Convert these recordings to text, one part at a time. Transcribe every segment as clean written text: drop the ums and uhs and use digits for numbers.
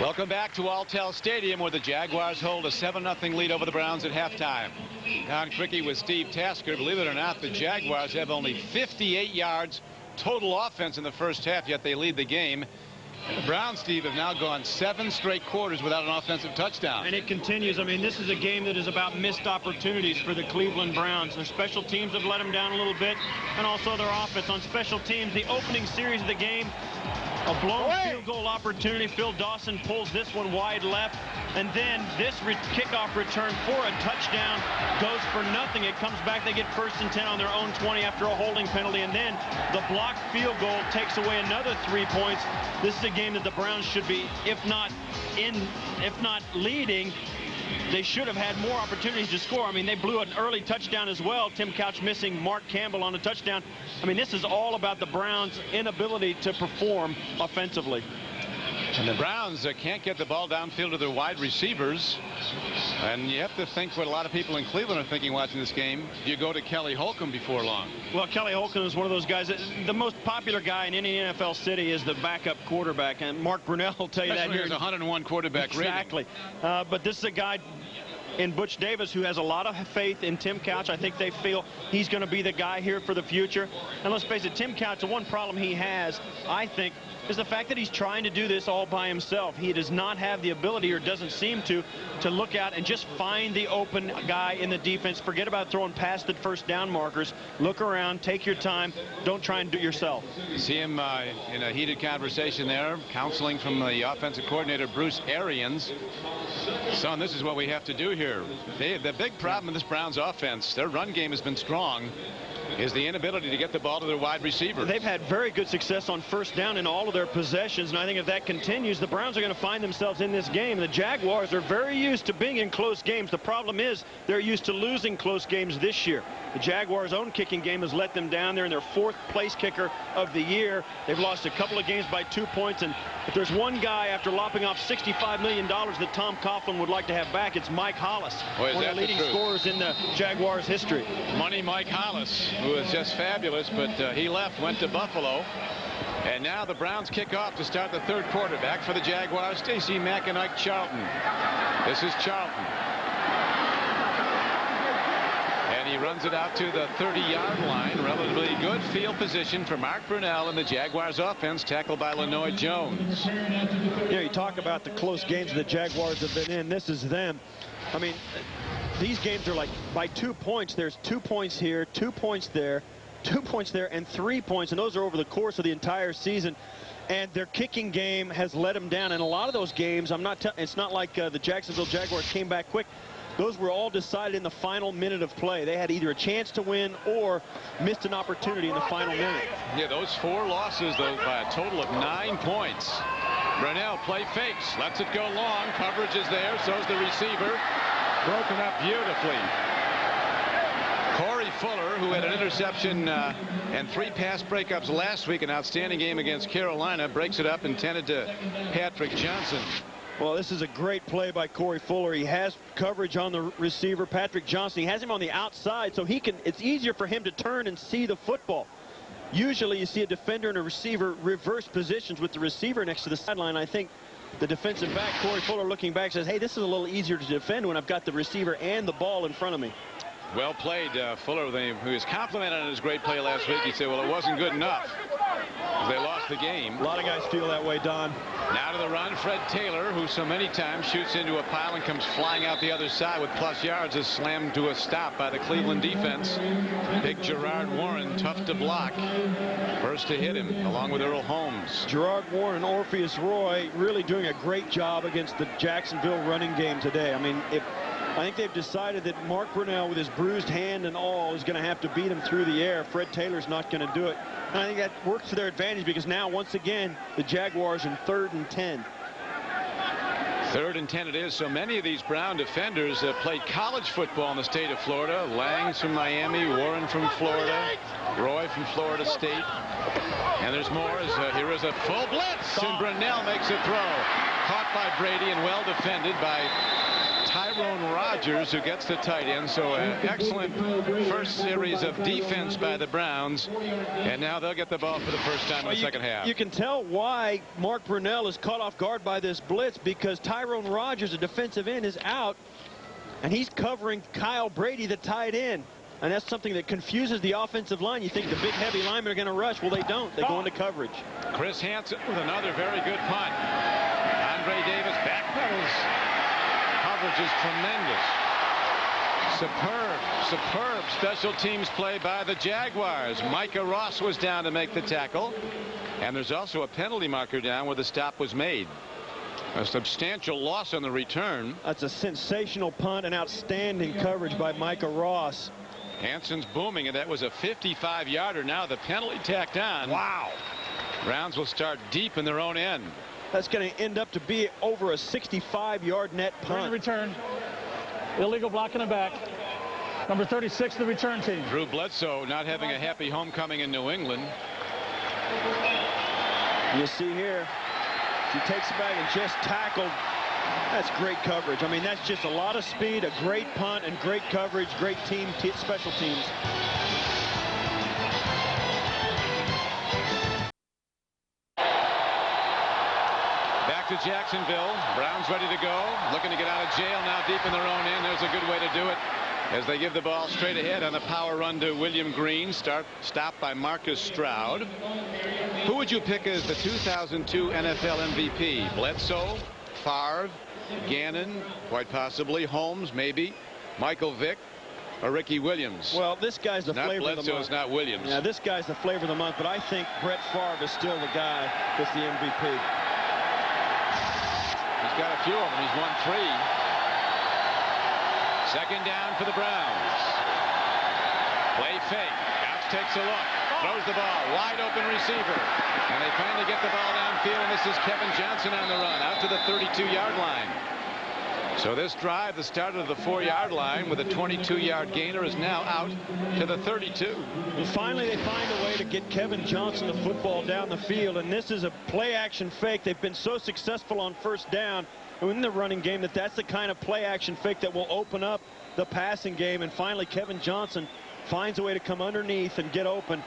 Welcome back to Alltel Stadium, where the Jaguars hold a 7-0 lead over the Browns at halftime. Don Criqui with Steve Tasker. Believe it or not, the Jaguars have only 58 yards total offense in the first half, yet they lead the game. The Browns, Steve, have now gone 7 straight quarters without an offensive touchdown. And it continues. I mean, this is a game that is about missed opportunities for the Cleveland Browns. Their special teams have let them down a little bit, and also their offense. On special teams, the opening series of the game, a blown field goal opportunity. Phil Dawson pulls this one wide left, and then this kickoff return for a touchdown goes for nothing. It comes back. They get 1st and 10 on their own 20 after a holding penalty, and then the blocked field goal takes away another 3 points. This is a game that the Browns should be, if not leading, they should have had more opportunities to score. I mean, they blew an early touchdown as well. Tim Couch missing Mark Campbell on a touchdown. I mean, this is all about the Browns' inability to perform offensively. And the Browns can't get the ball downfield to their wide receivers. And you have to think what a lot of people in Cleveland are thinking watching this game. You go to Kelly Holcomb before long. Well, Kelly Holcomb is one of those guys. The most popular guy in any NFL city is the backup quarterback. And Mark Brunell will tell you that here. There's 101 quarterback rating. Exactly. But this is a guy in Butch Davis who has a lot of faith in Tim Couch. I think they feel he's going to be the guy here for the future. And let's face it, Tim Couch, the one problem he has, I think, is the fact that he's trying to do this all by himself. He does not have the ability, or doesn't seem to look out and just find the open guy in the defense. Forget about throwing past the first down markers. Look around, take your time, don't try and do it yourself. You see him in a heated conversation there, counseling from the offensive coordinator, Bruce Arians. Son, this is what we have to do here. The big problem in this Browns offense, their run game has been strong, is the inability to get the ball to their wide receiver. They've had very good success on first down in all of their possessions, and I think if that continues, the Browns are going to find themselves in this game. The Jaguars are very used to being in close games. The problem is they're used to losing close games this year. The Jaguars' own kicking game has let them down. They're in their 4th place kicker of the year. They've lost a couple of games by 2 points, and if there's one guy after lopping off $65 million that Tom Coughlin would like to have back, it's Mike Hollis, one of the leading scorers in the Jaguars' history. Money Mike Hollis, who is just fabulous, but he left, went to Buffalo. And now the Browns kick off to start the 3rd quarter. Back for the Jaguars, Stacey Mack and Ike Charlton. This is Charlton. And he runs it out to the 30-yard line. Relatively good field position for Mark Brunell and the Jaguars offense, tackled by Lenoy Jones. Yeah, you talk about the close games the Jaguars have been in. This is them. I mean, these games are like by 2 points. There's 2 points here, 2 points there, 2 points there, and 3 points. And those are over the course of the entire season. And their kicking game has let them down. And a lot of those games, it's not like the Jacksonville Jaguars came back quick. Those were all decided in the final minute of play. They had either a chance to win or missed an opportunity in the final minute. Yeah, those 4 losses, though, by a total of 9 points. Brunell play fakes, lets it go long. Coverage is there, so's the receiver. Broken up beautifully. Corey Fuller, who had an interception and 3 pass breakups last week, an outstanding game against Carolina, breaks it up, intended to Patrick Johnson. Well, this is a great play by Corey Fuller. He has coverage on the receiver, Patrick Johnson. He has him on the outside, so it's easier for him to turn and see the football. Usually you see a defender and a receiver reverse positions with the receiver next to the sideline. I think the defensive back, Corey Fuller, looking back, says, hey, this is a little easier to defend when I've got the receiver and the ball in front of me. Well played, Fuller, who was complimented on his great play last week. He said, well, it wasn't good enough. They lost the game. A lot of guys feel that way, Don. Now to the run, Fred Taylor, who so many times shoots into a pile and comes flying out the other side with plus yards, is slammed to a stop by the Cleveland defense. Big Gerard Warren, tough to block. First to hit him, along with Earl Holmes. Gerard Warren and Orpheus Roy really doing a great job against the Jacksonville running game today. I mean, I think they've decided that Mark Brunell, with his bruised hand and all, is going to have to beat him through the air. Fred Taylor's not going to do it. And I think that works to their advantage, because now, once again, the Jaguars in 3rd and 10. 3rd and 10 it is. So many of these Brown defenders have played college football in the state of Florida. Lang's from Miami, Warren from Florida, Roy from Florida State. And there's more. Here is a full blitz, and Brunell makes a throw. Caught by Brady and well defended by Tyrone Rogers, who gets the tight end. So an excellent first series of defense by the Browns. And now they'll get the ball for the first time in the second half. You can tell why Mark Brunell is caught off guard by this blitz, because Tyrone Rogers, a defensive end, is out, and he's covering Kyle Brady, the tight end. And that's something that confuses the offensive line. You think the big, heavy linemen are going to rush. Well, they don't. They go into coverage. Chris Hansen with another very good punt. Andre Davis backpedals. Coverage is tremendous. Superb special teams play by the Jaguars. Micah Ross was down to make the tackle. And there's also a penalty marker down where the stop was made. A substantial loss on the return. That's a sensational punt and outstanding coverage by Micah Ross. Hansen's booming, and that was a 55-yarder. Now the penalty tacked on. Wow. Browns will start deep in their own end. That's going to end up to be over a 65-yard net punt. Return. Illegal block in the back. Number 36, the return team. Drew Bledsoe not having a happy homecoming in New England. You see here, he takes it back and just tackled. That's great coverage. I mean, that's just a lot of speed, a great punt, and great coverage, great team, special teams. Back to Jacksonville. Browns ready to go. Looking to get out of jail now deep in their own end. There's a good way to do it as they give the ball straight ahead on the power run to William Green. Stopped by Marcus Stroud. Who would you pick as the 2002 NFL MVP? Bledsoe, Favre, Gannon, quite possibly, Holmes, maybe, Michael Vick, or Ricky Williams? Well, this guy's the flavor of the month. Bledsoe, it's not Williams. Yeah, this guy's the flavor of the month, but I think Brett Favre is still the guy that's the MVP. He's got a few of them. He's won 3. Second down for the Browns. Play fake. Couch takes a look. Throws the ball. Wide open receiver. And they finally get the ball downfield, and this is Kevin Johnson on the run out to the 32-yard line. So this drive, the start of the 4-yard line with a 22-yard gainer, is now out to the 32. And finally they find a way to get Kevin Johnson the football down the field, and this is a play-action fake. They've been so successful on first down in the running game that's the kind of play-action fake that will open up the passing game, and finally Kevin Johnson finds a way to come underneath and get open.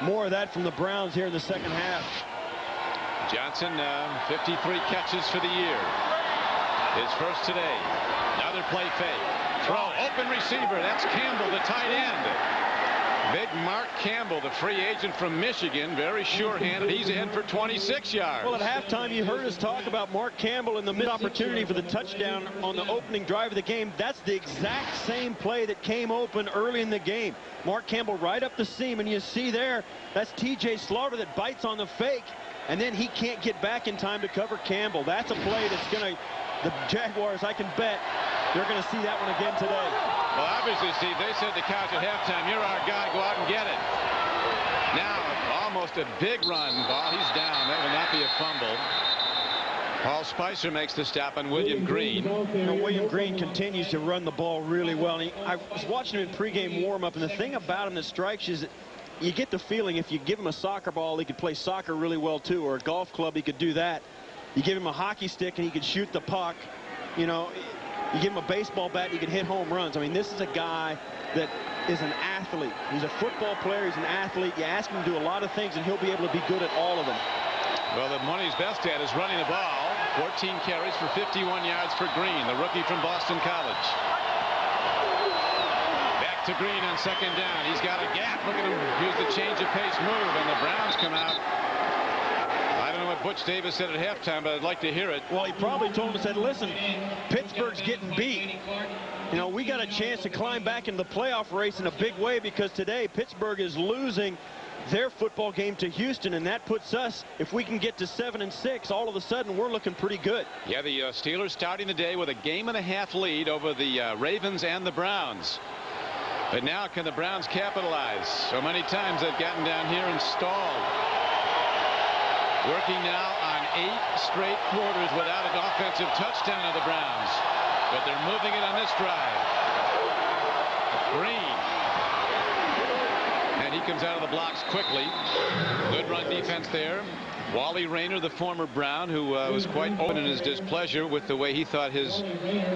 More of that from the Browns here in the second half. Johnson, 53 catches for the year. His first today. Another play fake. Throw, open receiver. That's Campbell, the tight end. Big Mark Campbell, the free agent from Michigan, very sure-handed. He's ahead for 26 yards. Well, at halftime, you heard us talk about Mark Campbell and the missed opportunity for the touchdown on the opening drive of the game. That's the exact same play that came open early in the game. Mark Campbell right up the seam, and you see there, that's T.J. Slaughter that bites on the fake, and then he can't get back in time to cover Campbell. That's a play that's going to, the Jaguars, I can bet, they're going to see that one again today. Well, obviously, Steve, they said to Couch at halftime, you're our guy, go out and get it. Now, almost a big run ball. He's down. That will not be a fumble. Paul Spicer makes the stop on William Green. William Green continues to run the ball really well. And I was watching him in pregame warm-up, and the thing about him that strikes you is that you get the feeling if you give him a soccer ball, he could play soccer really well, too, or a golf club, he could do that. You give him a hockey stick, and he could shoot the puck. You know, you give him a baseball bat, and he can hit home runs. I mean, this is a guy that is an athlete. He's a football player. He's an athlete. You ask him to do a lot of things, and he'll be able to be good at all of them. Well, the one he's best at is running the ball. 14 carries for 51 yards for Green, the rookie from Boston College. Back to Green on second down. He's got a gap. Look at him use the change of pace move, and the Browns come out. I don't know what Butch Davis said at halftime, but I'd like to hear it. Well, he probably told him, said, listen, Pittsburgh's getting beat. You know, we got a chance to climb back into the playoff race in a big way because today Pittsburgh is losing their football game to Houston, and that puts us, if we can get to 7-6, all of a sudden we're looking pretty good. Yeah, the Steelers starting the day with a game-and-a-half lead over the Ravens and the Browns. But now can the Browns capitalize? So many times they've gotten down here and stalled. Working now on 8 straight quarters without an offensive touchdown of the Browns. But they're moving it on this drive. Green. And he comes out of the blocks quickly. Good run defense there. Wally Rayner, the former Brown, who was quite open in his displeasure with the way he thought his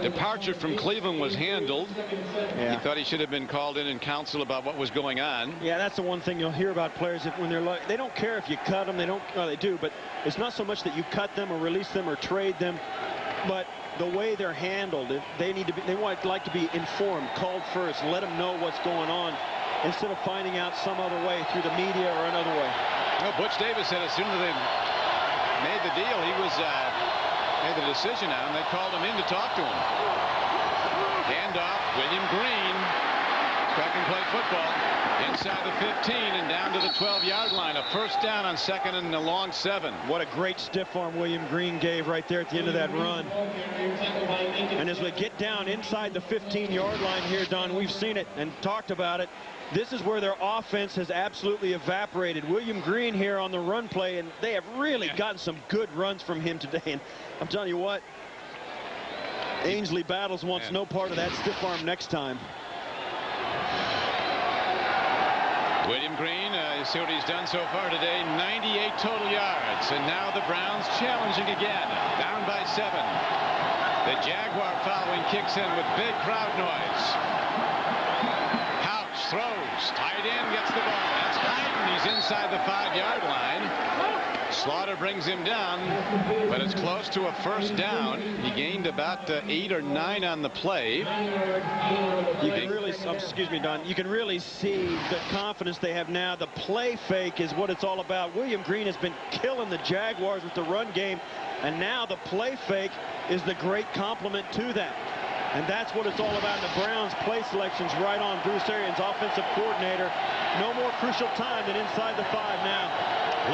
departure from Cleveland was handled. Yeah. He thought he should have been called in and counseled about what was going on. Yeah, that's the one thing you'll hear about players when they're like, they don't care if you cut them. They don't. Well, they do, but it's not so much that you cut them or release them or trade them, but the way they're handled. They need to be. They like to be informed, called first, let them know what's going on, instead of finding out some other way through the media or another way. Well, Butch Davis said as soon as they made the deal, he was made the decision on, they called him in to talk to him. Handoff, William Green, back and play football inside the 15 and down to the 12-yard line. A first down on second and a long 7. What a great stiff arm William Green gave right there at the end of that run. And as we get down inside the 15-yard line here, Don, we've seen it and talked about it. This is where their offense has absolutely evaporated. William Green here on the run play, and they have really gotten some good runs from him today. And I'm telling you what, Ainsley Battles wants no part of that stiff arm next time. William Green, you see what he's done so far today, 98 total yards. And now the Browns challenging again, down by 7. The Jaguar following kicks in with big crowd noise. Throws, tight end gets the ball. That's Hyden. He's inside the 5-yard line. Slaughter brings him down, but it's close to a first down. He gained about 8 or 9 on the play. You can really, excuse me, Don. You can really see the confidence they have now. The play fake is what it's all about. William Green has been killing the Jaguars with the run game, and now the play fake is the great complement to that. And that's what it's all about. The Browns' play selections right on. Bruce Arians, offensive coordinator. No more crucial time than inside the 5 now.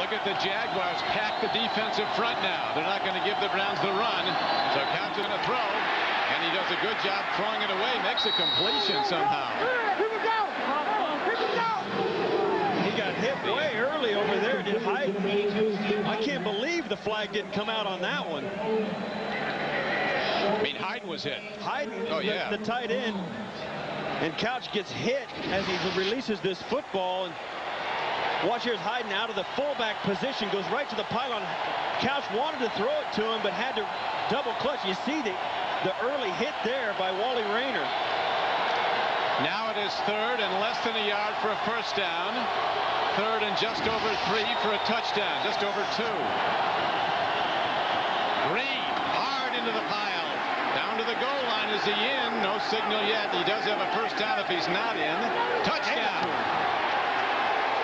Look at the Jaguars pack the defensive front now. They're not going to give the Browns the run. So Couch is going to throw. And he does a good job throwing it away. Makes a completion somehow. Here we go. Here we go. He got hit way early over there. Did Hyden. I can't believe the flag didn't come out on that one. I mean, Hyden was hit. Hyden, the tight end, and Couch gets hit as he releases this football. And watch, here's Hyden out of the fullback position, goes right to the pylon. Couch wanted to throw it to him, but had to double clutch. You see the early hit there by Wally Rayner. Now it is 3rd and less than a yard for a first down. 3rd and just over 3 for a touchdown, just over 2. Green hard into the pile. Down to the goal line. Is he in? No signal yet. He does have a first down if he's not in. Touchdown.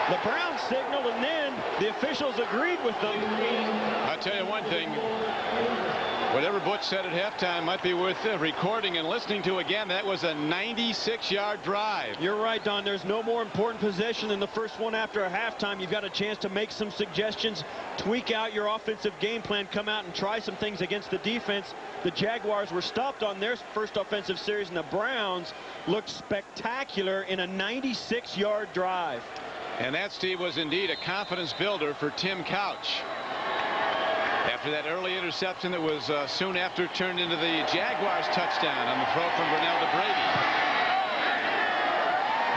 The Browns signaled, and then the officials agreed with them. I'll tell you one thing. Whatever Butch said at halftime might be worth recording and listening to again. That was a 96-yard drive. You're right, Don. There's no more important possession than the first one after a halftime. You've got a chance to make some suggestions, tweak out your offensive game plan, come out and try some things against the defense. The Jaguars were stopped on their first offensive series, and the Browns looked spectacular in a 96-yard drive. And that, Steve, was indeed a confidence builder for Tim Couch. After that early interception that was soon after turned into the Jaguars touchdown on the throw from Brunell to Brady.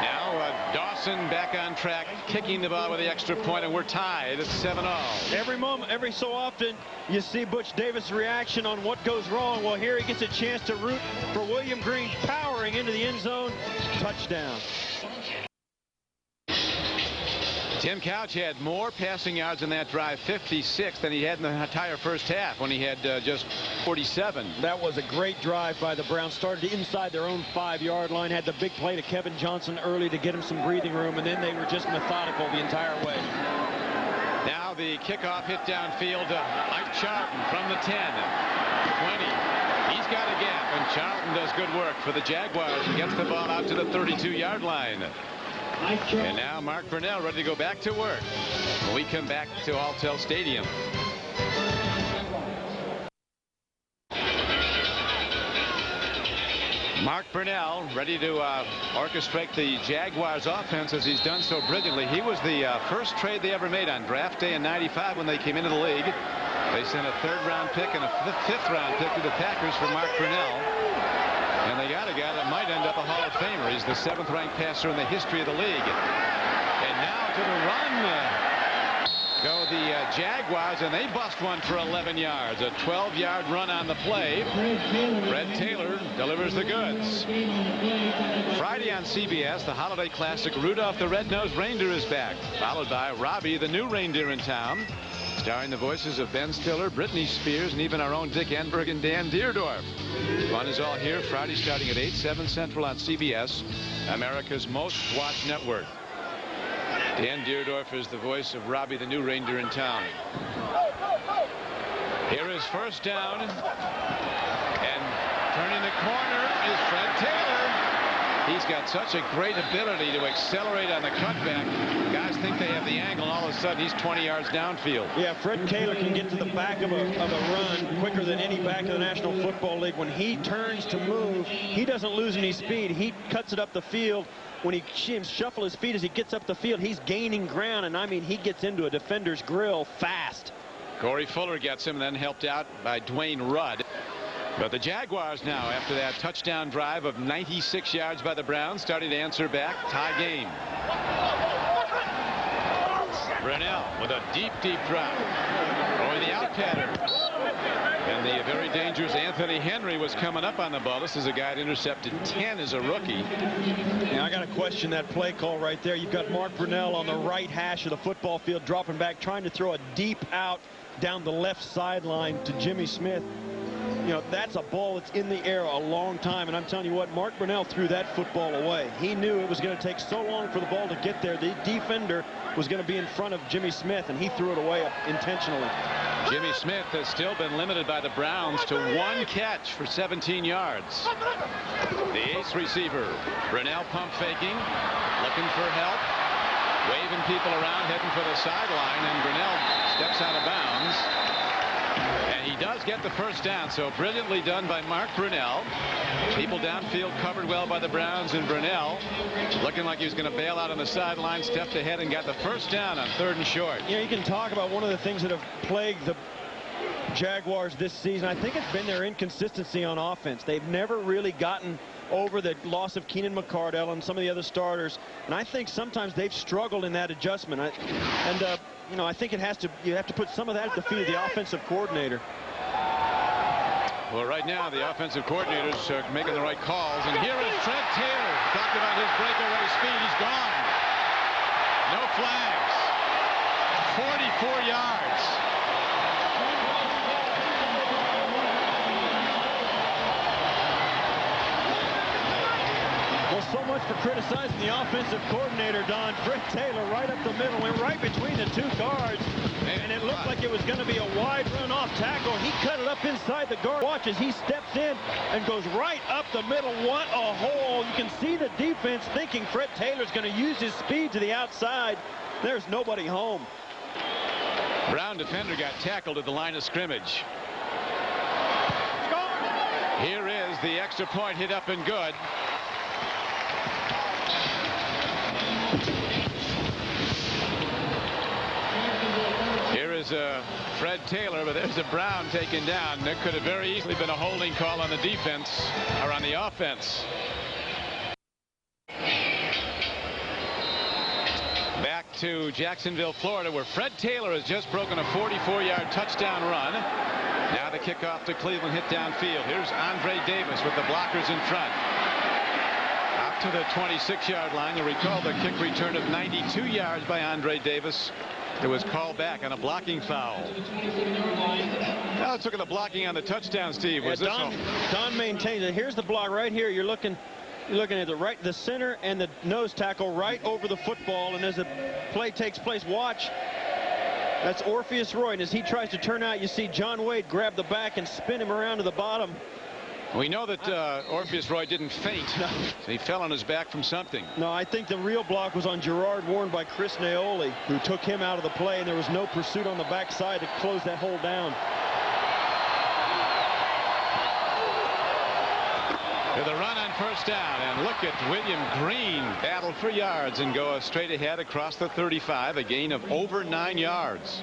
Now Dawson back on track, kicking the ball with the extra point, and we're tied at 7-all. Every so often you see Butch Davis' reaction on what goes wrong. Well, here he gets a chance to root for William Green, powering into the end zone. Touchdown. Tim Couch had more passing yards in that drive, 56, than he had in the entire first half when he had just 47. That was a great drive by the Browns. Started inside their own 5-yard line, had the big play to Kevin Johnson early to get him some breathing room, and then they were just methodical the entire way. Now the kickoff hit downfield to Mike Charlton from the 10, 20. He's got a gap, and Charlton does good work for the Jaguars and gets the ball out to the 32-yard line. And now Mark Brunell ready to go back to work when we come back to Alltel Stadium. Mark Brunell ready to orchestrate the Jaguars offense as he's done so brilliantly. He was the first trade they ever made on draft day in '95 when they came into the league. They sent a 3rd-round pick and a 5th-round pick to the Packers for Mark Brunell. And they got a guy that might end up a Hall of Famer. He's the 7th-ranked passer in the history of the league. And now to the run. Go the Jaguars, and they bust one for 11 yards. A 12-yard run on the play. Fred Taylor delivers the goods. Friday on CBS, the holiday classic Rudolph the Red-Nosed Reindeer is back, followed by Robbie, the new reindeer in town, starring the voices of Ben Stiller, Britney Spears, and even our own Dick Enberg and Dan Deerdorf. Fun is all here Friday starting at 8, 7 Central on CBS, America's most watched network. Dan Deerdorf is the voice of Robbie, the new reindeer in town. Here is first down, and turning the corner is Fred Taylor. He's got such a great ability to accelerate on the cutback. Guys think they have the angle, and all of a sudden he's 20 yards downfield. Yeah, Fred Taylor can get to the back of a run quicker than any back in the National Football League. When he turns to move, he doesn't lose any speed. He cuts it up the field. When he sees him shuffle his feet as he gets up the field, he's gaining ground, and I mean, he gets into a defender's grill fast. Corey Fuller gets him, then helped out by Dwayne Rudd. But the Jaguars now, after that touchdown drive of 96 yards by the Browns, starting to answer back. Tie game. Brunell with a deep drop. Going the out pattern. And the very dangerous Anthony Henry was coming up on the ball. This is a guy that intercepted 10 as a rookie. Yeah, I got to question that play call right there. You've got Mark Brunell on the right hash of the football field, dropping back, trying to throw a deep out down the left sideline to Jimmy Smith. You know, that's a ball that's in the air a long time, and I'm telling you what, Mark Brunell threw that football away. He knew it was going to take so long for the ball to get there. The defender was going to be in front of Jimmy Smith, and he threw it away intentionally. Jimmy Smith has still been limited by the Browns to one catch for 17 yards. The ace receiver, Brunell pump faking, looking for help, waving people around, heading for the sideline, and Brunell steps out of bounds. And he does get the first down, so brilliantly done by Mark Brunell. People downfield covered well by the Browns, and Brunell looking like he was going to bail out on the sideline, stepped ahead and got the first down on 3rd and short. You know, you can talk about one of the things that have plagued the Jaguars this season. I think it's been their inconsistency on offense. They've never really gotten over the loss of Keenan McCardell and some of the other starters, and I think sometimes they've struggled in that adjustment. You know, I think you have to put some of that at the feet of the offensive coordinator. Well, right now the offensive coordinators are making the right calls, and here is Fred Taylor. Talked about his breakaway speed. He's gone. No flags. 44 yards. Well, so much for criticizing the offensive coordinator, Don. Fred Taylor right up the middle, went right between the two guards, and it looked like it was going to be a wide run off tackle. He cut it up inside the guard. Watch as he steps in and goes right up the middle. What a hole. You can see the defense thinking Fred Taylor's going to use his speed to the outside. There's nobody home. Brown defender got tackled at the line of scrimmage. Here is the extra point, hit up and good. Here is Fred Taylor, but there's a Brown taken down. There could have very easily been a holding call on the defense or on the offense. Back to Jacksonville, Florida, where Fred Taylor has just broken a 44-yard touchdown run. Now the kickoff to Cleveland, hit downfield. Here's Andre Davis with the blockers in front. Out to the 26-yard line. You'll recall the kick return of 92 yards by Andre Davis. It was called back on a blocking foul. Now let's look at the blocking on the touchdown, Steve. Was Don maintains it. Here's the block right here. You're looking at the center and the nose tackle right over the football, and as the play takes place, watch. That's Orpheus Roy, and as he tries to turn out, you see John Wade grab the back and spin him around to the bottom. We know that Orpheus Roy didn't faint. No. So he fell on his back from something. No, I think the real block was on Gerard Warren by Chris Naoli, who took him out of the play, and there was no pursuit on the backside to close that hole down. With a run on first down, and look at William Green battle for yards and go straight ahead across the 35, a gain of over 9 yards.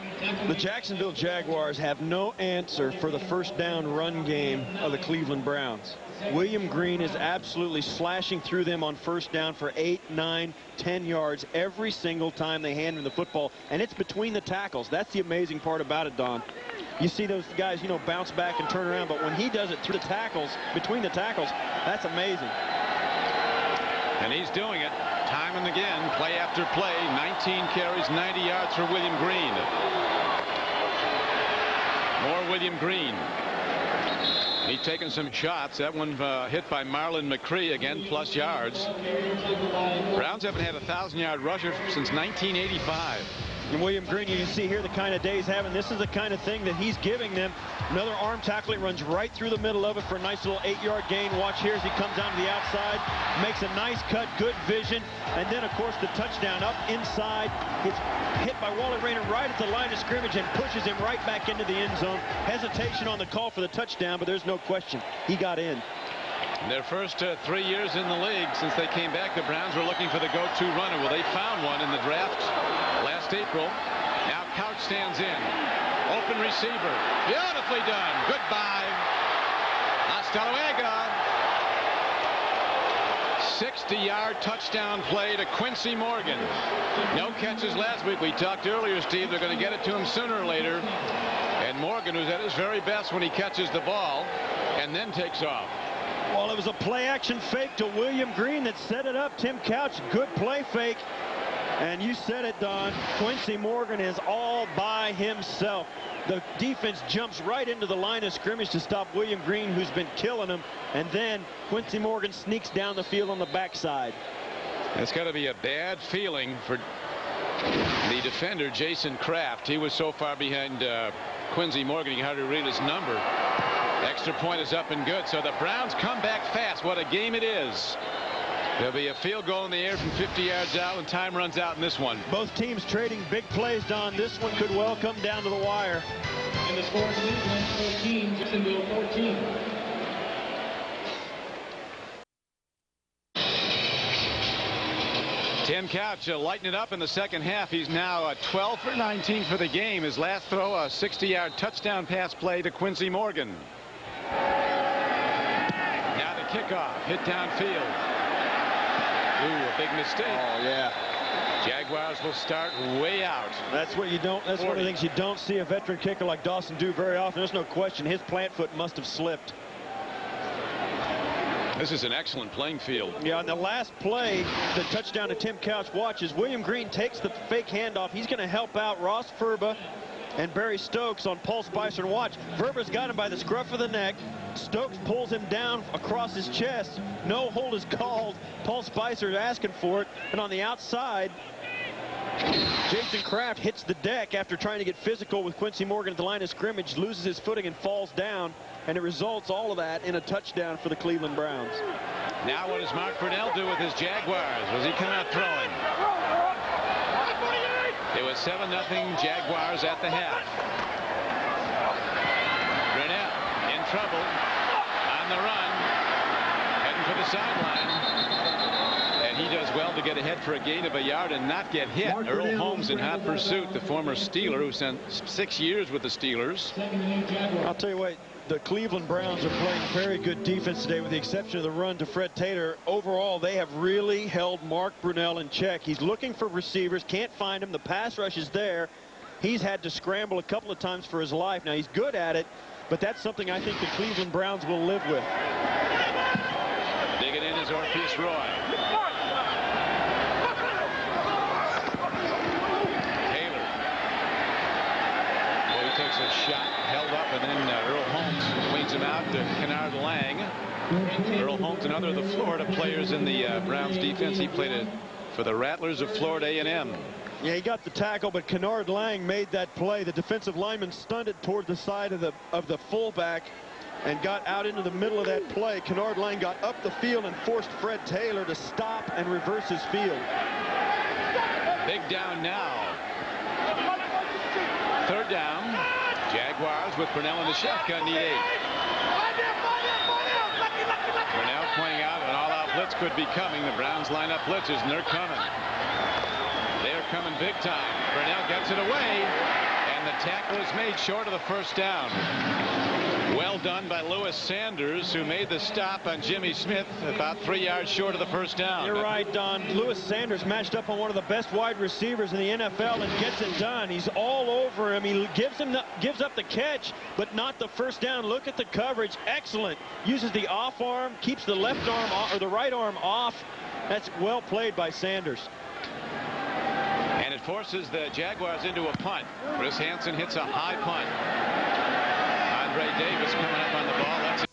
The Jacksonville Jaguars have no answer for the first down run game of the Cleveland Browns. William Green is absolutely slashing through them on first down for 8, 9, 10 yards every single time they hand him the football, and it's between the tackles. That's the amazing part about it, Don. You see those guys, bounce back and turn around, but when he does it through the tackles, between the tackles, that's amazing. And he's doing it time and again, play after play. 19 carries, 90 yards for William Green. More William Green. He's taken some shots. That one hit by Marlon McCree, again, plus yards. Browns haven't had a 1,000-yard rusher since 1985. And William Green, you can see here the kind of day he's having. This is the kind of thing that he's giving them. Another arm tackle. He runs right through the middle of it for a nice little 8-yard gain. Watch here as he comes down to the outside. Makes a nice cut, good vision. And then, of course, the touchdown up inside. Gets hit by Wally Rainer right at the line of scrimmage and pushes him right back into the end zone. Hesitation on the call for the touchdown, but there's no question. He got in. Their first 3 years in the league, since they came back, the Browns were looking for the go-to runner. Well, they found one in the draft last April. Now Couch stands in. Open receiver. Beautifully done. Goodbye. Hasta luego. 60-yard touchdown play to Quincy Morgan. No catches last week. We talked earlier, Steve, they're going to get it to him sooner or later. And Morgan, who's at his very best when he catches the ball and then takes off. Well, it was a play-action fake to William Green that set it up. Tim Couch, good play fake. And you said it, Don. Quincy Morgan is all by himself. The defense jumps right into the line of scrimmage to stop William Green, who's been killing him. And then Quincy Morgan sneaks down the field on the backside. It's got to be a bad feeling for the defender, Jason Kraft. He was so far behind Quincy Morgan, you can hardly read his number. Extra point is up and good. So the Browns come back fast. What a game it is. There'll be a field goal in the air from 50 yards out, and time runs out in this one. Both teams trading big plays, Don. This one could well come down to the wire. And the score is Cleveland 14, Jacksonville 14. Tim Couch lighting it up in the second half. He's now 12 for 19 for the game. His last throw, a 60-yard touchdown pass play to Quincy Morgan. Now the kickoff, hit downfield. Ooh, a big mistake. Oh, yeah. Jaguars will start way out. That's what you don't. That's 40. One of the things you don't see a veteran kicker like Dawson do very often. There's no question his plant foot must have slipped. This is an excellent playing field. Yeah, on the last play, the touchdown to Tim Couch, watches William Green takes the fake handoff. He's going to help out Ross Furba and Barry Stokes on Paul Spicer. And watch, Furba's got him by the scruff of the neck. Stokes pulls him down across his chest. No hold is called. Paul Spicer is asking for it. And on the outside, Jason Kraft hits the deck after trying to get physical with Quincy Morgan at the line of scrimmage, loses his footing and falls down. And it results, all of that, in a touchdown for the Cleveland Browns. Now what does Mark Brunell do with his Jaguars? Was he come out throwing? It was 7-0 Jaguars at the half. Brunell in trouble on the run, heading for the sideline. And he does well to get ahead for a gain of a yard and not get hit. Earl Holmes in hot pursuit, the former Steeler who spent 6 years with the Steelers. I'll tell you what, the Cleveland Browns are playing very good defense today, with the exception of the run to Fred Taylor. Overall, they have really held Mark Brunell in check. He's looking for receivers, can't find him. The pass rush is there. He's had to scramble a couple of times for his life. Now, he's good at it, but that's something I think the Cleveland Browns will live with. Digging in is Orpheus Roy. Taylor. Well, he takes a shot, held up, and then Earl Holmes cleans him out to Kennard Lang. Earl Holmes, another of the Florida players in the Browns defense. He played for the Rattlers of Florida A&M. Yeah, he got the tackle, but Kennard Lang made that play. The defensive lineman stunned it toward the side of the fullback and got out into the middle of that play. Kennard Lang got up the field and forced Fred Taylor to stop and reverse his field. Big down now. Third down. Jaguars with Brunell in the shotgun need 8. Burnell pointing out an all-out blitz could be coming. The Browns line up blitzes, and they're coming. They're coming big time. Burnell gets it away, and the tackle is made short of the first down. Well done by Lewis Sanders, who made the stop on Jimmy Smith about 3 yards short of the first down. You're right, Don. Lewis Sanders matched up on one of the best wide receivers in the NFL and gets it done. He's all over him. He gives up the catch, but not the first down. Look at the coverage. Excellent. Uses the off arm, keeps the left arm or the right arm off. That's well played by Sanders. And it forces the Jaguars into a punt. Chris Hansen hits a high punt. Andre Davis coming up on the ball. That's it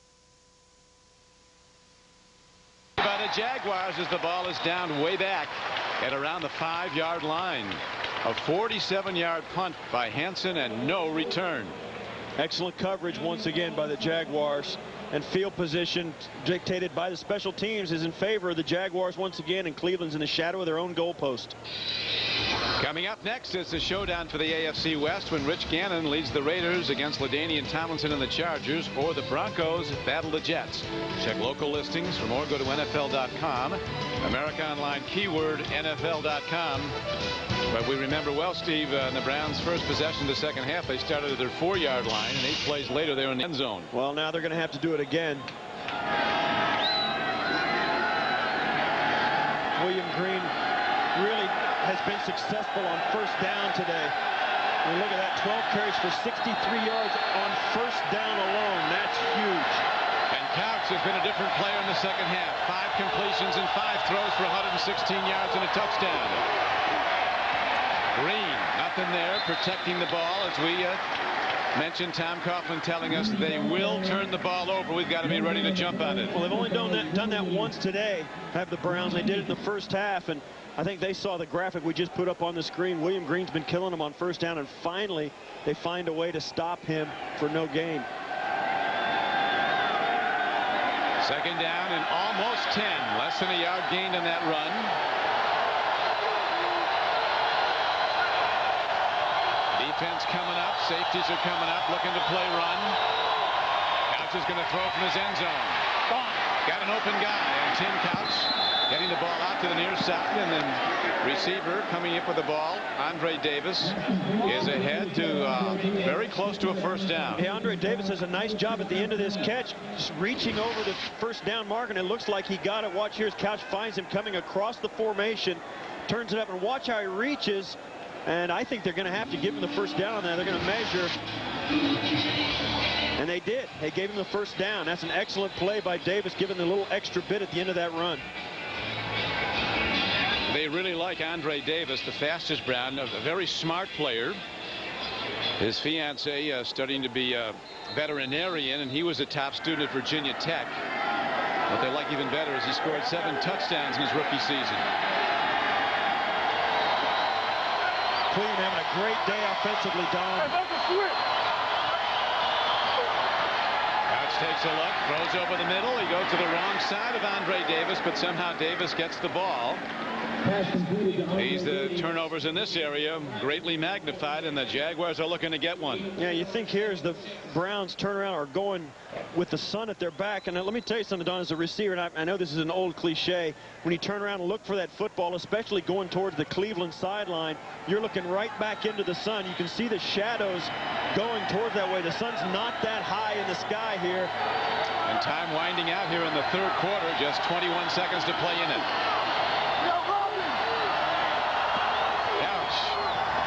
by the Jaguars as the ball is down way back at around the 5-yard line. A 47-yard punt by Hansen and no return. Excellent coverage once again by the Jaguars, and field position dictated by the special teams is in favor of the Jaguars once again, and Cleveland's in the shadow of their own goalpost. Coming up next, it's a showdown for the AFC West when Rich Gannon leads the Raiders against LaDainian Tomlinson and the Chargers, or the Broncos battle the Jets. Check local listings. For more, go to NFL.com. America Online, keyword NFL.com. But we remember well, Steve, in the Browns' first possession of the second half, they started at their 4-yard line, and 8 plays later, they're in the end zone. Well, now they're going to have to do it again. William Green really has been successful on first down today. And look at that, 12 carries for 63 yards on first down alone. That's huge. And Couch has been a different player in the second half. 5 completions and 5 throws for 116 yards and a touchdown. Green, nothing there, protecting the ball as we mentioned Tom Coughlin telling us that they will turn the ball over. We've got to be ready to jump on it. Well, they've only done that once today, have the Browns. They did it in the first half, and I think they saw the graphic we just put up on the screen. William Green's been killing them on first down, and finally they find a way to stop him for no gain. Second down and almost 10. Less than a yard gained on that run. Defense coming up. Safeties are coming up, looking to play run. Couch is going to throw from his end zone. Got an open guy, and Tim Couch getting the ball out to the near side, and then receiver coming up with the ball. Andre Davis is ahead to very close to a first down. Hey, Andre Davis does a nice job at the end of this catch, just reaching over the first down mark, and it looks like he got it. Watch here as Couch finds him coming across the formation, turns it up, and watch how he reaches. And I think they're going to have to give him the first down on that. They're going to measure. And they did. They gave him the first down. That's an excellent play by Davis, giving the little extra bit at the end of that run. They really like Andre Davis, the fastest Brown, a very smart player. His fiance studying to be a veterinarian, and he was a top student at Virginia Tech. What they like even better is he scored 7 touchdowns in his rookie season. Cleveland having a great day offensively, Don. Couch takes a look, throws over the middle. He goes to the wrong side of Andre Davis, but somehow Davis gets the ball. The turnovers in this area greatly magnified, and the Jaguars are looking to get one. Yeah, you think here as the Browns turn around are going with the sun at their back. And let me tell you something, Don, as a receiver, and I know this is an old cliche, when you turn around and look for that football, especially going towards the Cleveland sideline, you're looking right back into the sun. You can see the shadows going towards that way. The sun's not that high in the sky here. And time winding out here in the third quarter, just 21 seconds to play in it.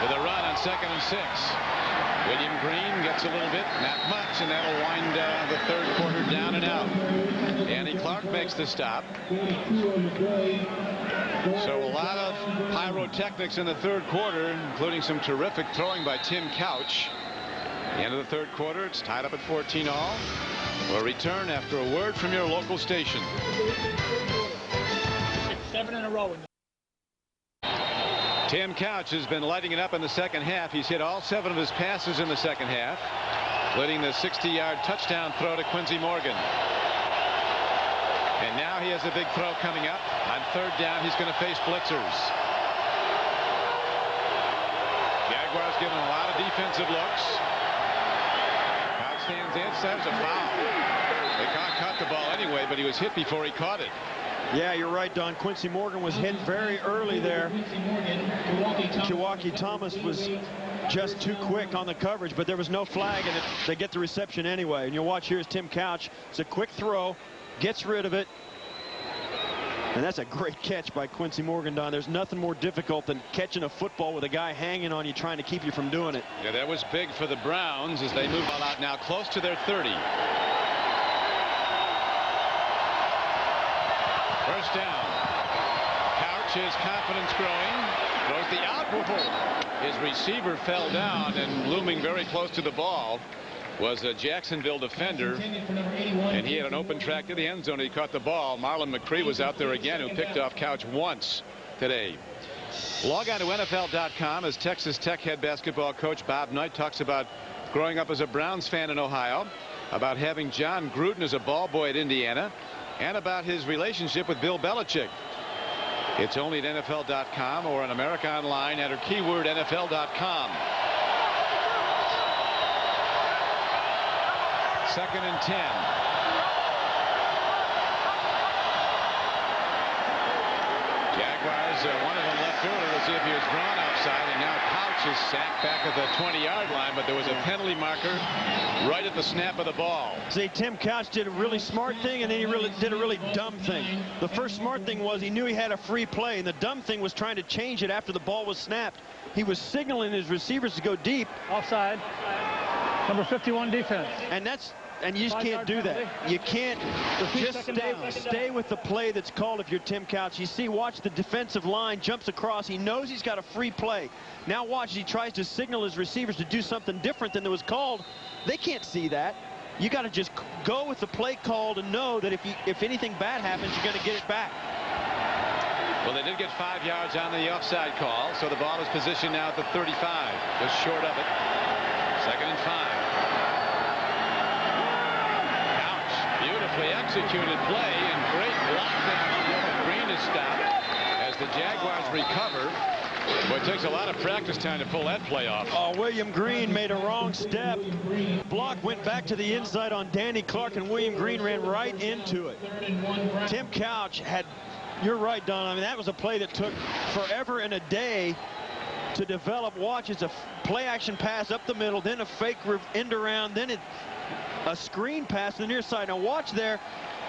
With a run on 2nd and 6. William Green gets a little bit, not much, and that'll wind the third quarter down and out. Andy Clark makes the stop. So a lot of pyrotechnics in the third quarter, including some terrific throwing by Tim Couch. The end of the third quarter, it's tied up at 14 all. We'll return after a word from your local station. 7 in a row. Tim Couch has been lighting it up in the second half. He's hit all 7 of his passes in the second half, including the 60-yard touchdown throw to Quincy Morgan. And now he has a big throw coming up. On third down, he's going to face blitzers. Jaguars giving a lot of defensive looks. Couch stands on the inside. It was a foul. They caught the ball anyway, but he was hit before he caught it. Yeah, you're right, Don. Quincy Morgan was hit very early there. Kawaki Thomas was just too quick on the coverage, but there was no flag, and they get the reception anyway. And you'll watch, here's Tim Couch. It's a quick throw, gets rid of it. And that's a great catch by Quincy Morgan, Don. There's nothing more difficult than catching a football with a guy hanging on you trying to keep you from doing it. Yeah, that was big for the Browns as they move all out now close to their 30. First down. Couch, his confidence growing. Throws the out. His receiver fell down, and looming very close to the ball was a Jacksonville defender, and he had an open track to the end zone. He caught the ball. Marlon McCree was out there again, who picked off Couch once today. Log on to NFL.com as Texas Tech head basketball coach Bob Knight talks about growing up as a Browns fan in Ohio, about having John Gruden as a ball boy at Indiana, and about his relationship with Bill Belichick. It's only at NFL.com or on America Online. Enter keyword NFL.com. 2nd and 10. Jaguars, one of them left earlier to see if he was drawn outside, and now Couch is sacked back at the 20-yard line, but there was a penalty marker right at the snap of the ball. See, Tim Couch did a really smart thing, and then he did a really dumb thing. The first smart thing was he knew he had a free play, and the dumb thing was trying to change it after the ball was snapped. He was signaling his receivers to go deep. Offside. Number 51 defense. And you just can't do that. You can't just stay with the play that's called if you're Tim Couch. You see, watch the defensive line jumps across. He knows he's got a free play. Now watch as he tries to signal his receivers to do something different than it was called. They can't see that. You got to just go with the play called and know that if anything bad happens, you're going to get it back. Well, they did get 5 yards on the offside call, so the ball is positioned now at the 35. Just short of it. 2nd and 5. Beautifully executed play and great block there. Green is stopped as the Jaguars recover. Boy, it takes a lot of practice time to pull that play off. Oh, William Green made a wrong step. Block went back to the inside on Danny Clark, and William Green ran right into it. Tim Couch had, you're right, Don. I mean, that was a play that took forever and a day to develop. Watch, it's a play action pass up the middle, then a fake end around, then a screen pass to the near side. Now watch there.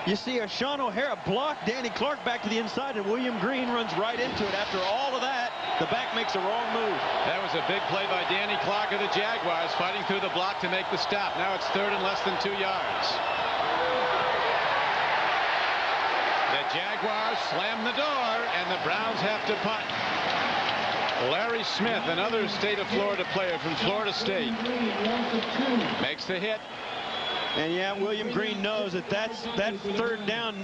You see Sean O'Hara block Danny Clark back to the inside, and William Green runs right into it. After all of that, the back makes a wrong move. That was a big play by Danny Clark of the Jaguars, fighting through the block to make the stop. Now it's 3rd and less than 2 yards. The Jaguars slam the door, and the Browns have to punt. Larry Smith, another state of Florida player from Florida State, makes the hit. And yeah, William Green knows that 3rd down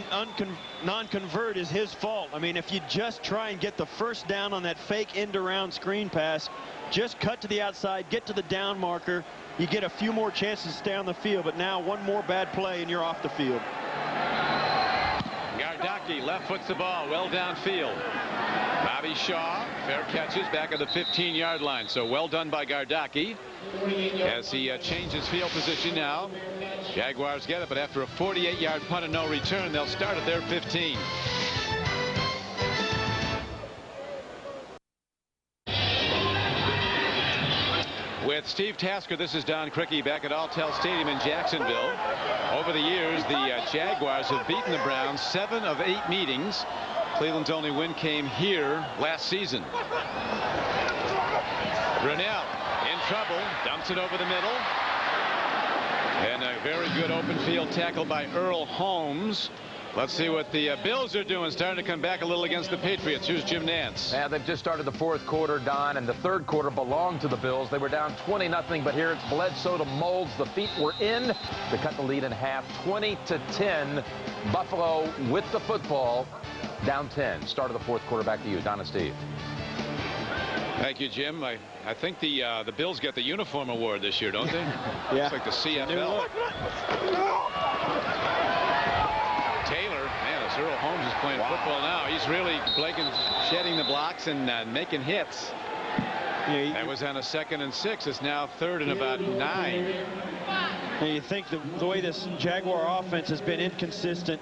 non-convert is his fault. I mean, if you just try and get the first down on that fake end around screen pass, just cut to the outside, get to the down marker, you get a few more chances to stay on the field. But now one more bad play and you're off the field. Gardocki left foots the ball well downfield. Bobby Shaw, fair catches back at the 15-yard line. So well done by Gardocki as he changes field position now. Jaguars get it, but after a 48-yard punt and no return, they'll start at their 15. With Steve Tasker, this is Don Criqui back at Alltel Stadium in Jacksonville. Over the years, the Jaguars have beaten the Browns 7 of 8 meetings. Cleveland's only win came here last season. Brunell in trouble, dumps it over the middle. And a very good open field tackle by Earl Holmes. Let's see what the Bills are doing, starting to come back a little against the Patriots. Here's Jim Nantz. Yeah, they've just started the 4th quarter, Don, and the 3rd quarter belonged to the Bills. They were down 20-0, but here it's Bledsoe to Moulds. The feet were in to cut the lead in half, 20-10. Buffalo with the football, down 10. Start of the 4th quarter. Back to you, Don and Steve. Thank you, Jim. I think the Bills get the uniform award this year, don't they? Yeah. It's like the CFL. Taylor, man, as Earl Holmes is playing football now, he's really shedding the blocks and making hits. Yeah, that was on a 2nd and 6. It's now 3rd and about 9. And you think the way this Jaguar offense has been inconsistent,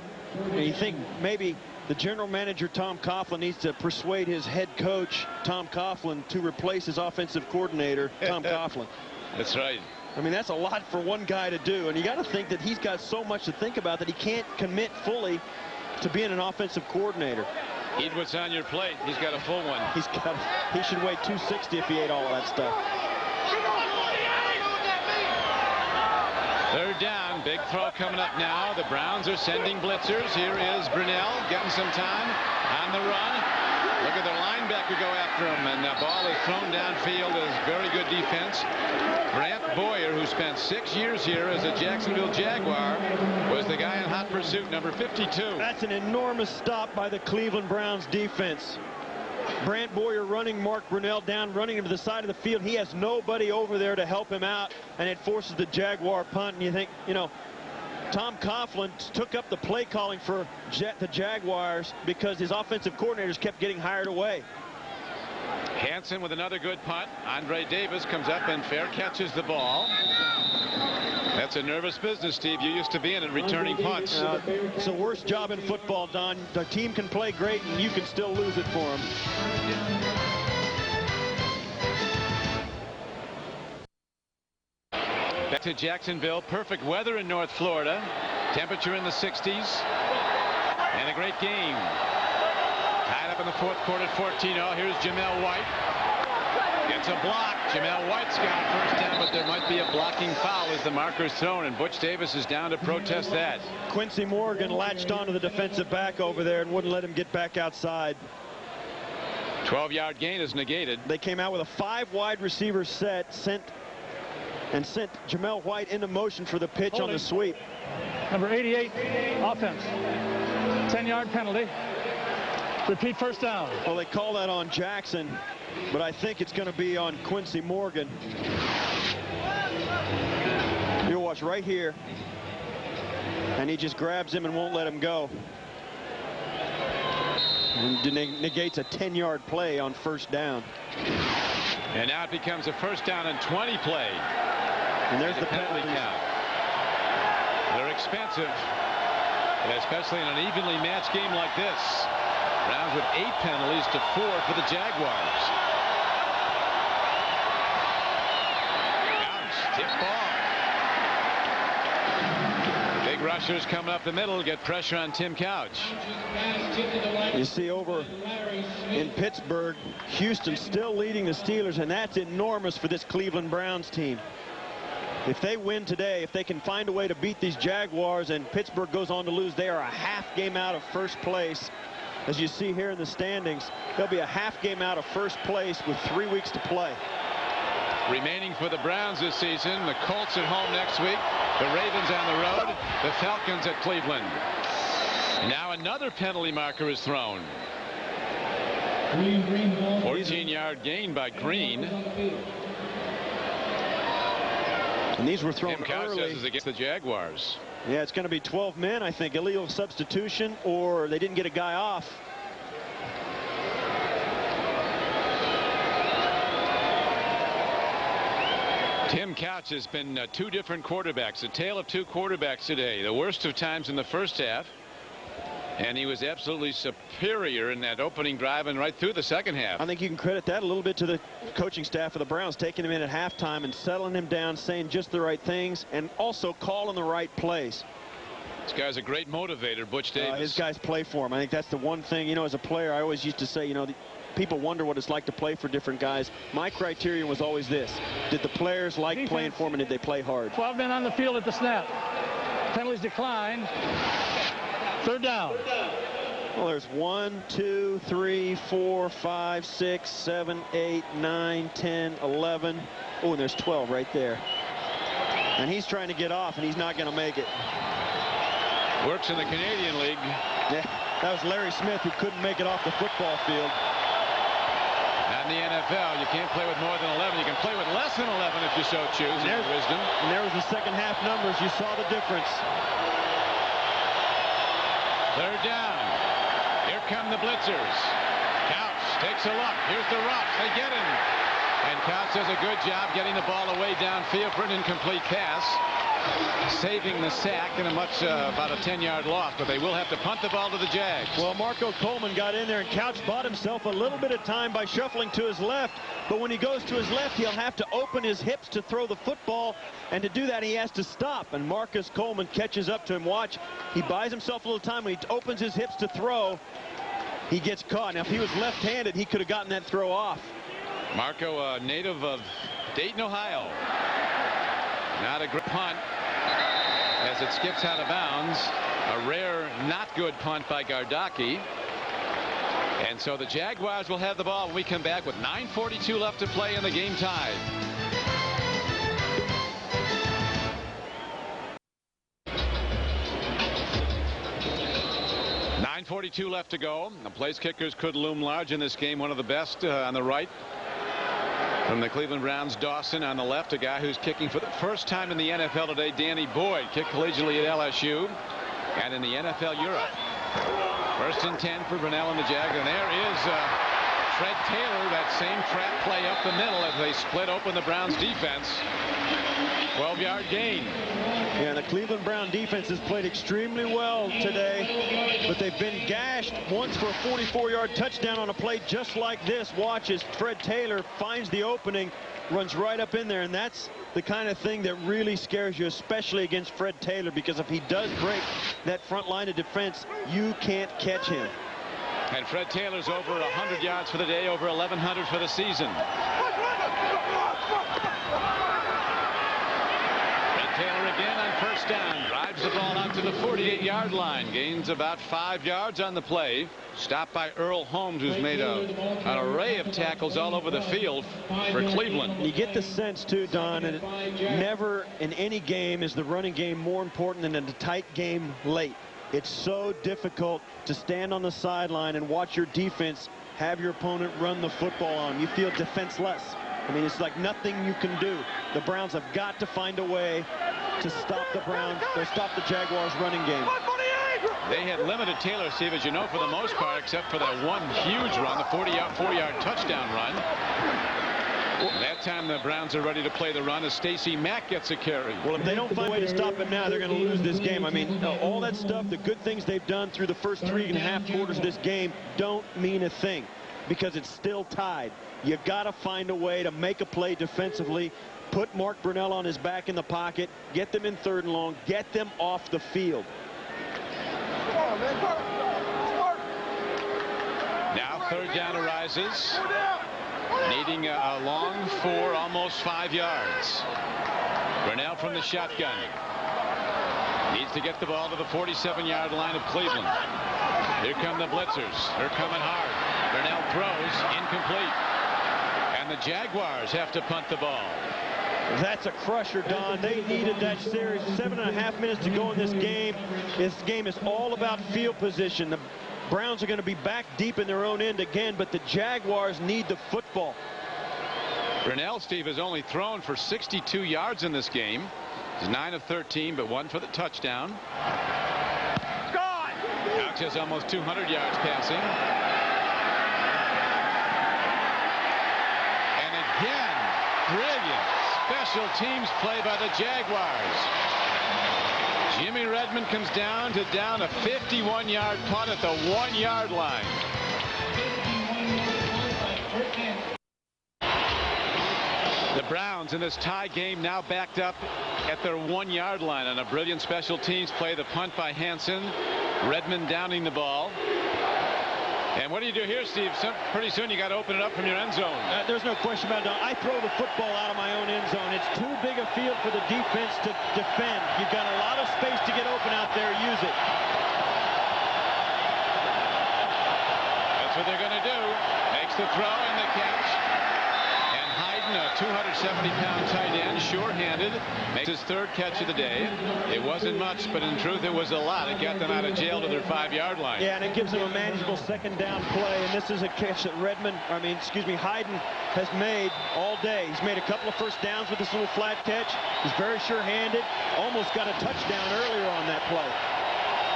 and you think maybe the general manager, Tom Coughlin, needs to persuade his head coach, Tom Coughlin, to replace his offensive coordinator, Tom Coughlin. That's right. I mean, that's a lot for one guy to do. And you got to think that he's got so much to think about that he can't commit fully to being an offensive coordinator. Eat what's on your plate. He's got a full one. He should weigh 260 if he ate all of that stuff. Third down, big throw coming up now. The Browns are sending blitzers. Here is Brunell getting some time on the run. Look at their linebacker go after him, and the ball is thrown downfield. Is very good defense. Brant Boyer, who spent 6 years here as a Jacksonville Jaguar, was the guy in hot pursuit, number 52. That's an enormous stop by the Cleveland Browns defense. Brant Boyer running Mark Brunell down, running him to the side of the field. He has nobody over there to help him out, and it forces the Jaguar punt. And you think, you know, Tom Coughlin took up the play calling for the Jaguars because his offensive coordinators kept getting hired away. Hansen with another good punt. Andre Davis comes up and fair catches the ball. That's a nervous business, Steve. You used to be in it, returning punts. It's the worst job in football, Don. The team can play great, and you can still lose it for them. Back to Jacksonville. Perfect weather in North Florida. Temperature in the 60s. And a great game. Tied up in the fourth quarter at 14-0. Here's Jamel White. Gets a block. Jamel White's got a first down, but there might be a blocking foul as the marker's thrown, and Butch Davis is down to protest that. Quincy Morgan latched onto the defensive back over there and wouldn't let him get back outside. 12-yard gain is negated. They came out with a 5 wide receiver set, sent Jamel White into motion for the pitch on the sweep. Number 88, offense. 10-yard penalty. Repeat first down. Well, they call that on Jackson, but I think it's going to be on Quincy Morgan. You'll watch right here, and he just grabs him and won't let him go. And negates a 10-yard play on first down. And now it becomes a first down and 20 play. And there's the penalty count. They're expensive, especially in an evenly matched game like this. Browns with 8 penalties to 4 for the Jaguars. Ouch, tip ball. Big rushers coming up the middle, get pressure on Tim Couch. You see over in Pittsburgh, Houston still leading the Steelers, and that's enormous for this Cleveland Browns team. If they win today, if they can find a way to beat these Jaguars and Pittsburgh goes on to lose, they are a half game out of first place. As you see here in the standings, they'll be a half game out of first place with 3 weeks to play. Remaining for the Browns this season, the Colts at home next week, the Ravens on the road, the Falcons at Cleveland. Now another penalty marker is thrown. 14-yard gain by Green. And these were thrown Tim Couch early. says it's against the Jaguars. Yeah, it's going to be 12 men, I think. Illegal substitution, or they didn't get a guy off. Tim Couch has been 2 different quarterbacks, a tale of 2 quarterbacks today. The worst of times in the first half, and he was absolutely superior in that opening drive and right through the second half. I think you can credit that a little bit to the coaching staff of the Browns, taking him in at halftime and settling him down, saying just the right things, and also calling the right plays. This guy's a great motivator, Butch Davis. His guys play for him. I think that's the one thing, you know, as a player, I always used to say, you know, people wonder what it's like to play for different guys. My criterion was always this: did the players like playing for him, and did they play hard? 12 men on the field at the snap. Penalties decline. Third down. Well, there's 1, 2, 3, 4, 5, 6, 7, 8, 9, 10, 11. Oh, and there's 12 right there. And he's trying to get off, and he's not going to make it. Works in the Canadian League. Yeah, that was Larry Smith, who couldn't make it off the football field. Not in the NFL. You can't play with more than 11. You can play with less than 11 if you so choose. In your wisdom. And there was the second half numbers. You saw the difference. Third down. Here come the blitzers. Couch takes a look. Here's the rush. They get him. And Couch does a good job getting the ball away downfield for an incomplete pass. saving the sack and about a 10-yard loss, but they will have to punt the ball to the Jags. Well, Marco Coleman got in there, and Couch bought himself a little bit of time by shuffling to his left, but when he goes to his left, he'll have to open his hips to throw the football, and to do that, he has to stop, and Marcus Coleman catches up to him. Watch, he buys himself a little time. When he opens his hips to throw, he gets caught. Now, if he was left-handed, he could have gotten that throw off. Marco, a native of Dayton, Ohio. Not a great punt as it skips out of bounds. A rare, not good punt by Gardocki. And so the Jaguars will have the ball when we come back with 9:42 left to play in the game tied. .42 left to go. The place kickers could loom large in this game. One of the best on the right from the Cleveland Browns, Dawson. On the left, a guy who's kicking for the first time in the NFL today, Danny Boyd. Kicked collegiately at LSU and in the NFL Europe. 1st and 10 for Brunell and the Jags. And there is Fred Taylor, that same trap play up the middle as they split open the Browns defense. 12-yard gain. Yeah, the Cleveland Brown defense has played extremely well today, but they've been gashed once for a 44-yard touchdown on a play just like this. Watch as Fred Taylor finds the opening, runs right up in there, and that's the kind of thing that really scares you, especially against Fred Taylor, because if he does break that front line of defense, you can't catch him. And Fred Taylor's over 100 yards for the day, over 1,100 for the season. Taylor again on 1st down, drives the ball out to the 48-yard line, gains about 5 yards on the play. Stopped by Earl Holmes, who's made an array of tackles all over the field for Cleveland. You get the sense too, Don, and never in any game is the running game more important than in a tight game late. It's so difficult to stand on the sideline and watch your defense have your opponent run the football on. You feel defenseless. I mean, it's like nothing you can do. The Browns have got to find a way to stop the Browns, or stop the Jaguars' running game. They had limited Taylor, Steve, as you know, for the most part, except for that one huge run, the 4-yard touchdown run. That time the Browns are ready to play the run as Stacey Mack gets a carry. Well, if they don't find a way to stop it now, they're going to lose this game. I mean, all that stuff, the good things they've done through the first 3.5 quarters of this game don't mean a thing, because it's still tied. You got to find a way to make a play defensively, put Mark Brunell on his back in the pocket, get them in 3rd and long, get them off the field. Now 3rd down arises, needing a long 4, almost 5 yards. Brunell from the shotgun. Needs to get the ball to the 47-yard line of Cleveland. Here come the blitzers. They're coming hard. Brunell throws, incomplete. And the Jaguars have to punt the ball. That's a crusher, Don. They needed that series. 7.5 minutes to go in this game. This game is all about field position. The Browns are going to be back deep in their own end again, but the Jaguars need the football. Brunell, Steve, has only thrown for 62 yards in this game. He's 9 of 13, but 1 for the touchdown. Couch has almost 200 yards passing. Again, brilliant special teams play by the Jaguars. Jimmy Redmond comes down a 51-yard punt at the 1-yard line. The Browns in this tie game now backed up at their 1-yard line on a brilliant special teams play. The punt by Hansen, Redmond downing the ball. And what do you do here, Steve? Pretty soon you got to open it up from your end zone. There's no question about it. I throw the football out of my own end zone. It's too big a field for the defense to defend. You've got a lot of space to get open out there. Use it. That's what they're going to do. Makes the throw and the catch. And Hayden, a 270-pound tight end, sure-handed, makes his 3rd catch of the day. It wasn't much, but in truth, it was a lot. It got them out of jail to their 5-yard line. Yeah, and it gives them a manageable 2nd down play. And this is a catch that Hayden has made all day. He's made a couple of 1st downs with this little flat catch. He's very sure-handed. Almost got a touchdown earlier on that play.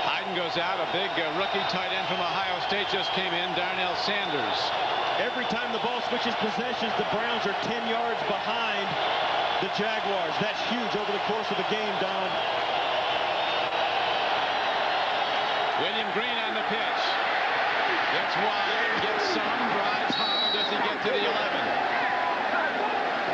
Hayden goes out. A big rookie tight end from Ohio State just came in, Darnell Sanders. Every time the ball switches possessions, the Browns are 10 yards behind. the Jaguars. That's huge over the course of the game, Don. William Green on the pitch. Gets wide, gets some, drives hard. Does he get to the 11?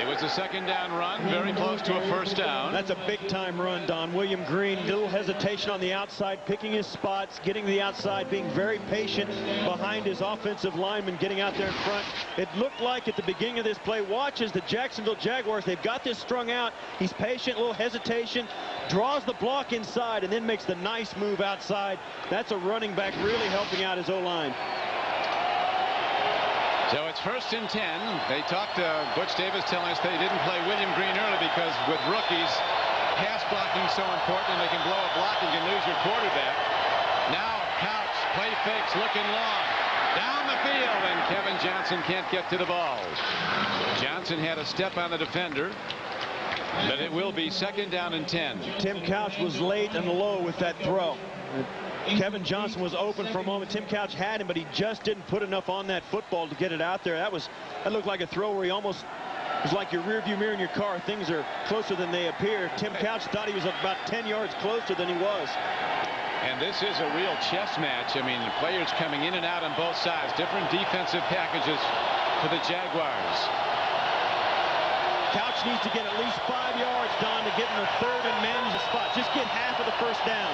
It was a second down run, very close to a first down. That's a big-time run, Don. William Green, little hesitation on the outside, picking his spots, getting to the outside, being very patient behind his offensive lineman, getting out there in front. It looked like at the beginning of this play, watch as the Jacksonville Jaguars, they've got this strung out. He's patient, a little hesitation, draws the block inside, and then makes the nice move outside. That's a running back really helping out his O-line. So it's 1st and 10. They talked to Butch Davis telling us they didn't play William Green early because with rookies, pass blocking so important, and they can blow a block and you can lose your quarterback. Now Couch, play fakes, looking long. Down the field, and Kevin Johnson can't get to the ball. Johnson had a step on the defender, but it will be 2nd down and 10. Tim Couch was late and low with that throw. Kevin Johnson was open for a moment. Tim Couch had him, but he just didn't put enough on that football to get it out there. That looked like a throw where he almost was like your rearview mirror in your car. Things are closer than they appear. Tim Couch thought he was about 10 yards closer than he was. And this is a real chess match. I mean, the players coming in and out on both sides. Different defensive packages for the Jaguars. Couch needs to get at least 5 yards, Don, to get in the 3rd and manage the spot. Just get half of the first down.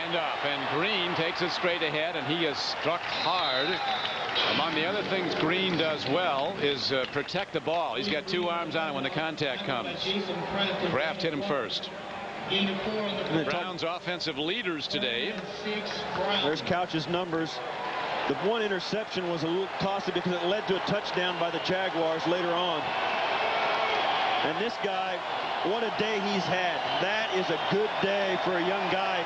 Up, and Green takes it straight ahead, and he is struck hard. Among the other things Green does well is protect the ball. He's got 2 arms on it when the contact comes. Kraft hit him first. The Browns offensive leaders today. There's Couch's numbers. The one interception was a little costly because it led to a touchdown by the Jaguars later on. And this guy, what a day he's had. That is a good day for a young guy.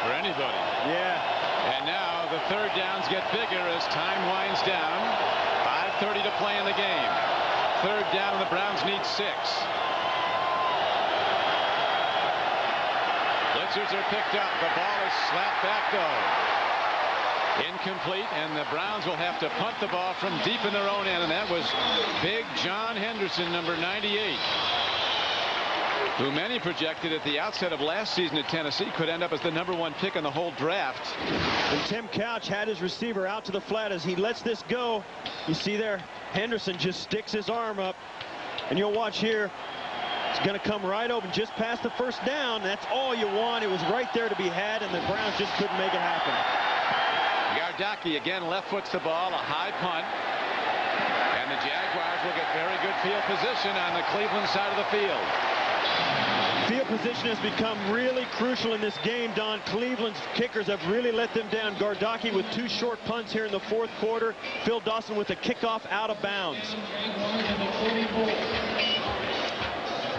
For anybody. Yeah. And now the 3rd downs get bigger as time winds down. 5:30 to play in the game. 3rd down, and the Browns need 6. Blitzers are picked up. The ball is slapped back, though. Incomplete, and the Browns will have to punt the ball from deep in their own end, and that was big John Henderson, number 98. Who many projected at the outset of last season at Tennessee could end up as the #1 pick in the whole draft. And Tim Couch had his receiver out to the flat as he lets this go. You see there, Henderson just sticks his arm up, and you'll watch here. It's going to come right open just past the first down. That's all you want. It was right there to be had, and the Browns just couldn't make it happen. Yardaki again left foots the ball, a high punt. And the Jaguars will get very good field position on the Cleveland side of the field. Field position has become really crucial in this game, Don. Cleveland's kickers have really let them down. Gardaki with 2 short punts here in the 4th quarter. Phil Dawson with a kickoff out of bounds.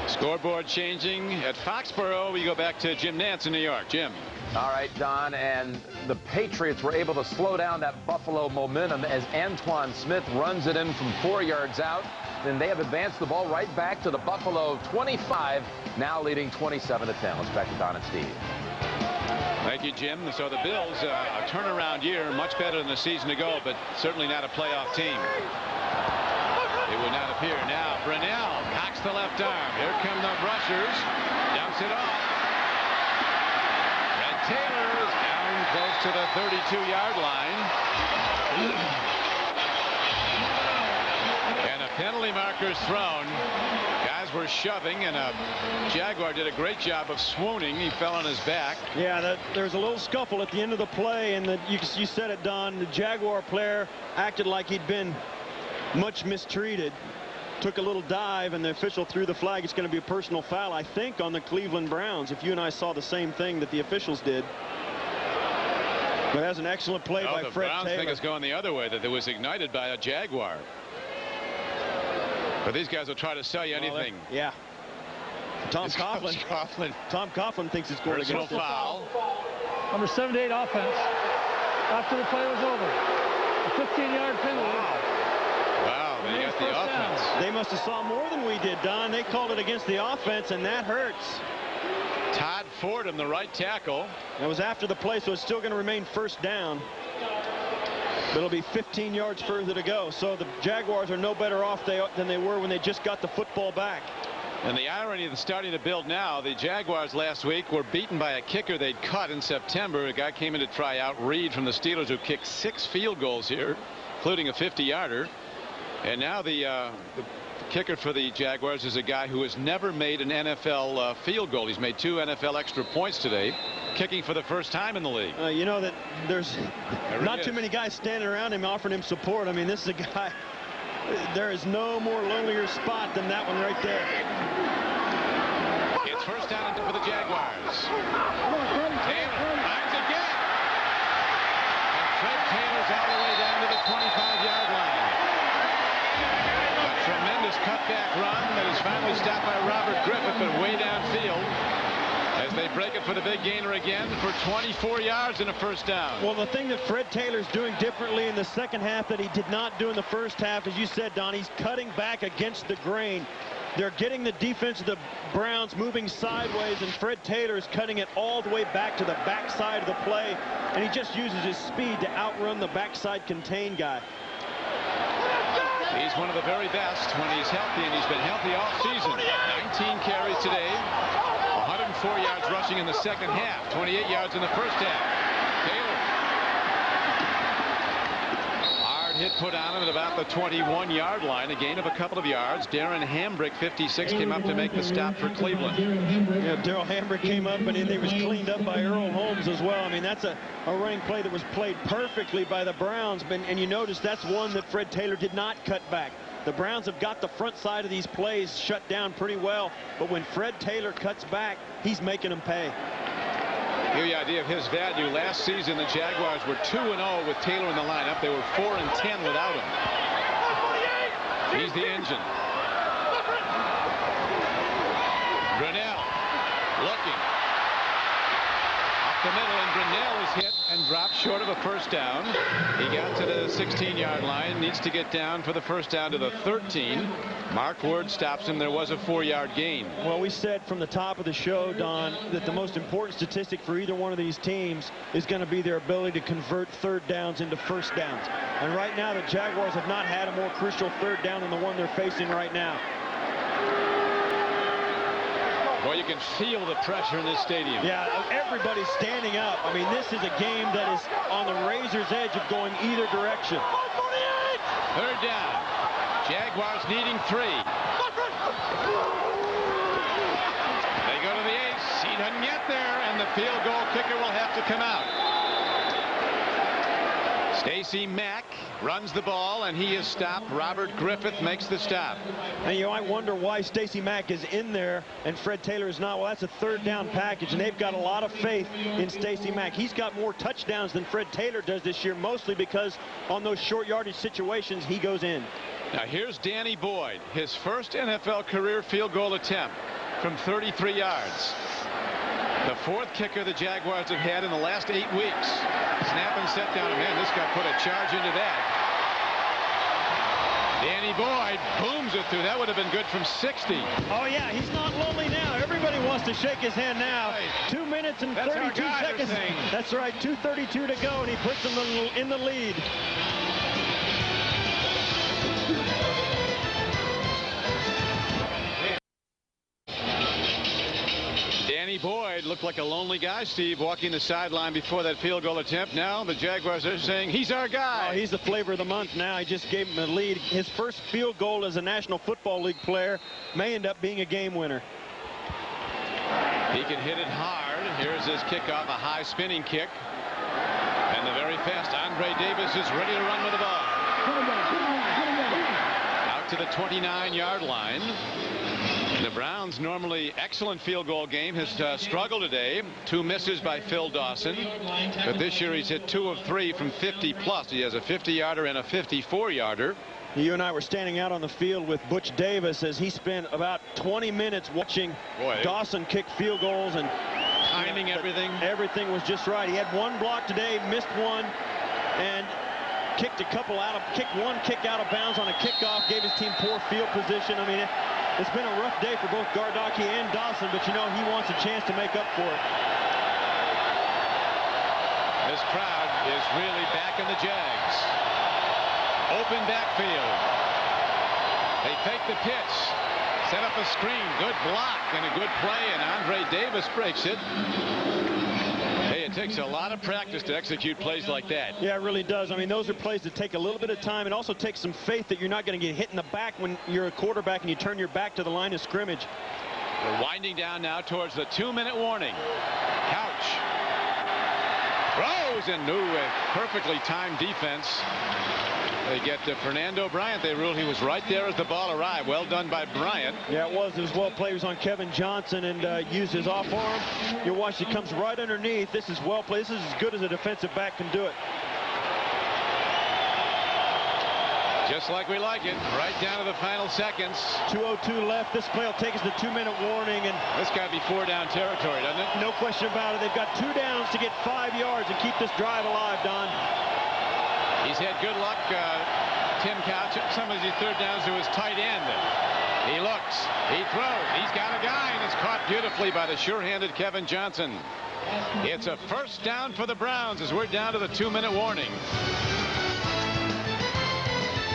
Scoreboard changing at Foxborough. We go back to Jim Nantz in New York. Jim. All right, Don, and the Patriots were able to slow down that Buffalo momentum as Antoine Smith runs it in from 4 yards out. Then they have advanced the ball right back to the Buffalo 25, now leading 27-10. Let's back to Don and Steve. Thank you, Jim. So the Bills, a turnaround year, much better than the season ago, but certainly not a playoff team. It would not appear. Now, Brunell cocks the left arm. Here come the rushers. Dumps it off. Red Taylor is down close to the 32-yard line. And a penalty marker's thrown. Guys were shoving, and a Jaguar did a great job of swooning. He fell on his back. Yeah, there was a little scuffle at the end of the play, and you said it, Don. The Jaguar player acted like he'd been much mistreated. Took a little dive, and the official threw the flag. It's going to be a personal foul, I think, on the Cleveland Browns. If you and I saw the same thing that the officials did. But that's an excellent play by Fred Taylor. The Browns think it's going the other way, that it was ignited by a Jaguar. But these guys will try to sell you anything. Yeah. Tom Coughlin thinks it's going personal to go. Foul. Number 78 offense. After the play was over. A 15-yard penalty. Wow, they got the offense. They must have saw more than we did, Don. They called it against the offense, and that hurts. Todd Fordham, the right tackle. That was after the play, so it's still going to remain first down. But it'll be 15 yards further to go. So the Jaguars are no better off than they were when they just got the football back. And the irony that's starting to build now, the Jaguars last week were beaten by a kicker they'd cut in September. A guy came in to try out, Reed from the Steelers, who kicked 6 field goals here, including a 50-yarder. And now the kicker for the Jaguars is a guy who has never made an NFL field goal. He's made 2 NFL extra points today, kicking for the first time in the league. You know that there's not too many guys standing around him offering him support. I mean, this is a guy. There is no more lonelier spot than that one right there. It's first down for the Jaguars. Taylor finds again. And Fred Taylor's all the way down to the 25-yard line. A tremendous cutback run that is finally stopped by Robert Griffith, but way downfield, as they break it for the big gainer again for 24 yards and a first down. Well, the thing that Fred Taylor's doing differently in the second half that he did not do in the first half, as you said, Don, he's cutting back against the grain. They're getting the defense of the Browns moving sideways, and Fred Taylor is cutting it all the way back to the backside of the play, and he just uses his speed to outrun the backside contain guy. He's one of the very best when he's healthy, and he's been healthy all season. 19 carries today, 104 yards rushing in the second half, 28 yards in the first half. Taylor. Hard hit put on him at about the 21-yard line, a gain of a couple of yards. Darren Hambrick, 56, came up to make the stop for Cleveland. Yeah, Darrell Hambrick came up, and he was cleaned up by Earl Holmes as well. I mean, that's a running play that was played perfectly by the Browns, and you notice that's one that Fred Taylor did not cut back. The Browns have got the front side of these plays shut down pretty well, but when Fred Taylor cuts back, he's making them pay. Give you the idea of his value. Last season, the Jaguars were 2-0 with Taylor in the lineup. They were 4-10 without him. He's the engine. Grinnell looking up the middle, and Grinnell is hit and dropped short of a first down. He got to the 16-yard line, needs to get down for the first down to the 13. Mark Word stops him. There was a 4-yard gain. Well, we said from the top of the show, Don, that the most important statistic for either one of these teams is going to be their ability to convert third downs into first downs. And right now, the Jaguars have not had a more crucial third down than the one they're facing right now. Well, you can feel the pressure in this stadium. Yeah, everybody's standing up. I mean, this is a game that is on the razor's edge of going either direction. Third down. Jaguars needing 3. They go to the ace. He doesn't get there, and the field goal kicker will have to come out. Stacey Mack runs the ball, and he is stopped. Robert Griffith makes the stop. And I wonder why Stacey Mack is in there and Fred Taylor is not. Well, that's a third down package, and they've got a lot of faith in Stacey Mack. He's got more touchdowns than Fred Taylor does this year, mostly because on those short yardage situations he goes in. Now here's Danny Boyd, his first NFL career field goal attempt from 33 yards. The 4th kicker the Jaguars have had in the last 8 weeks. Snap and set down. Man, this guy put a charge into that. Danny Boyd booms it through. That would have been good from 60. Oh, yeah, he's not lonely now. Everybody wants to shake his hand now. Right. 2 minutes and 32 seconds. That's right, 2:32 to go, and he puts them in the lead. Danny Boyd looked like a lonely guy, Steve, walking the sideline before that field goal attempt. Now the Jaguars are saying he's our guy. Oh, he's the flavor of the month now. He just gave him a lead. His first field goal as a National Football League player may end up being a game winner. He can hit it hard. Here's his kickoff, a high spinning kick. And the very fast Andre Davis is ready to run with the ball. Out to the 29-yard line. The Browns' normally excellent field goal game has struggled today. 2 misses by Phil Dawson. But this year he's hit 2 of 3 from 50-plus. He has a 50-yarder and a 54-yarder. You and I were standing out on the field with Butch Davis as he spent about 20 minutes watching Dawson kick field goals, and timing everything. Everything was just right. He had 1 block today, missed 1, and kicked one kick out of bounds on a kickoff, gave his team poor field position. I mean, it's been a rough day for both Gardocki and Dawson, but you know he wants a chance to make up for it. This crowd is really back in the Jags. Open backfield. They fake the pitch. Set up a screen. Good block and a good play, and Andre Davis breaks it. Hey, it takes a lot of practice to execute plays like that. Yeah, it really does. I mean, those are plays that take a little bit of time. It also takes some faith that you're not going to get hit in the back when you're a quarterback and you turn your back to the line of scrimmage. We're winding down now towards the 2-minute warning. Couch throws and with perfectly timed defense. They get to Fernando Bryant. They ruled he was right there as the ball arrived. Well done by Bryant. Yeah, it was. It was well played. He was on Kevin Johnson and used his off arm. You watch, it comes right underneath. This is well played. This is as good as a defensive back can do it. Just like we like it. Right down to the final seconds. 2:02 left. This play will take us to 2-minute warning. And this got to be 4-down territory, doesn't it? No question about it. They've got 2 downs to get 5 yards and keep this drive alive, Don. He's had good luck, Tim Couch, some of his third downs to his tight end. He looks, he throws, he's got a guy, and it's caught beautifully by the sure-handed Kevin Johnson. It's a first down for the Browns as we're down to the 2-minute warning.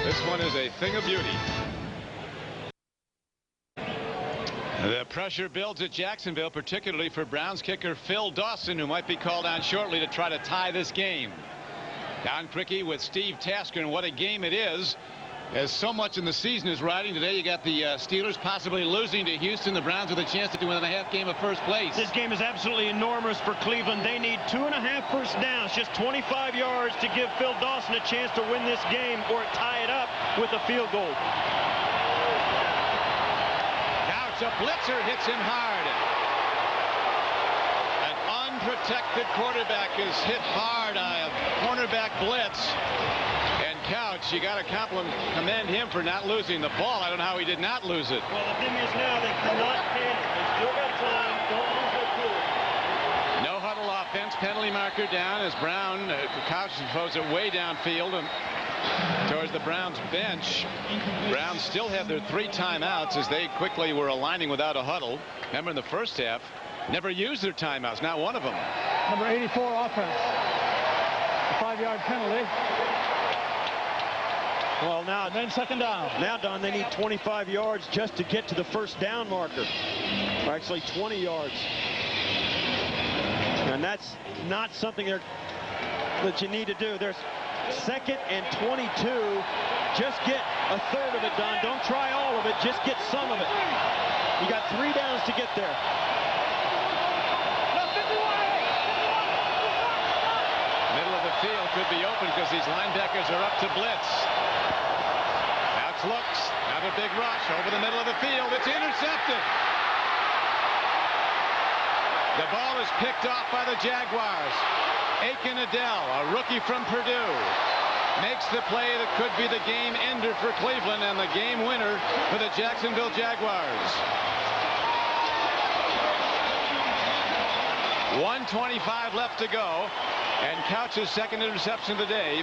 This one is a thing of beauty. The pressure builds at Jacksonville, particularly for Browns kicker Phil Dawson, who might be called on shortly to try to tie this game. Don Criqui with Steve Tasker, and what a game it is, as so much in the season is riding. Today you got the Steelers possibly losing to Houston. The Browns with a chance to win a half game of first place. This game is absolutely enormous for Cleveland. They need 2.5 first downs, just 25 yards to give Phil Dawson a chance to win this game or tie it up with a field goal. Couch, a blitzer hits him hard. Unprotected quarterback is hit hard on a cornerback blitz, and Couch, you got to commend him for not losing the ball. I don't know how he did not lose it. Well, the thing is now they cannot panic. They still got time. Don't lose their cool. No huddle offense. Penalty marker down as Brown. Couch throws it way downfield and towards the Browns bench. Browns still have their 3 timeouts as they quickly were aligning without a huddle. Remember in the first half, never used their timeouts, not one of them. Number 84 offense. A 5-yard penalty. Well, now, and then second down. Now, Don, they need 25 yards just to get to the first down marker. Or actually 20 yards. And that's not something that you need to do. There's 2nd and 22. Just get a third of it, Don. Don't try all of it. Just get some of it. You got 3 downs to get there. Middle of the field could be open because these linebackers are up to blitz. Couch looks. Another big rush over the middle of the field. It's intercepted. The ball is picked off by the Jaguars. Aiken Adele, a rookie from Purdue, makes the play that could be the game ender for Cleveland and the game winner for the Jacksonville Jaguars. 1:25 left to go, and Couch's second interception of the day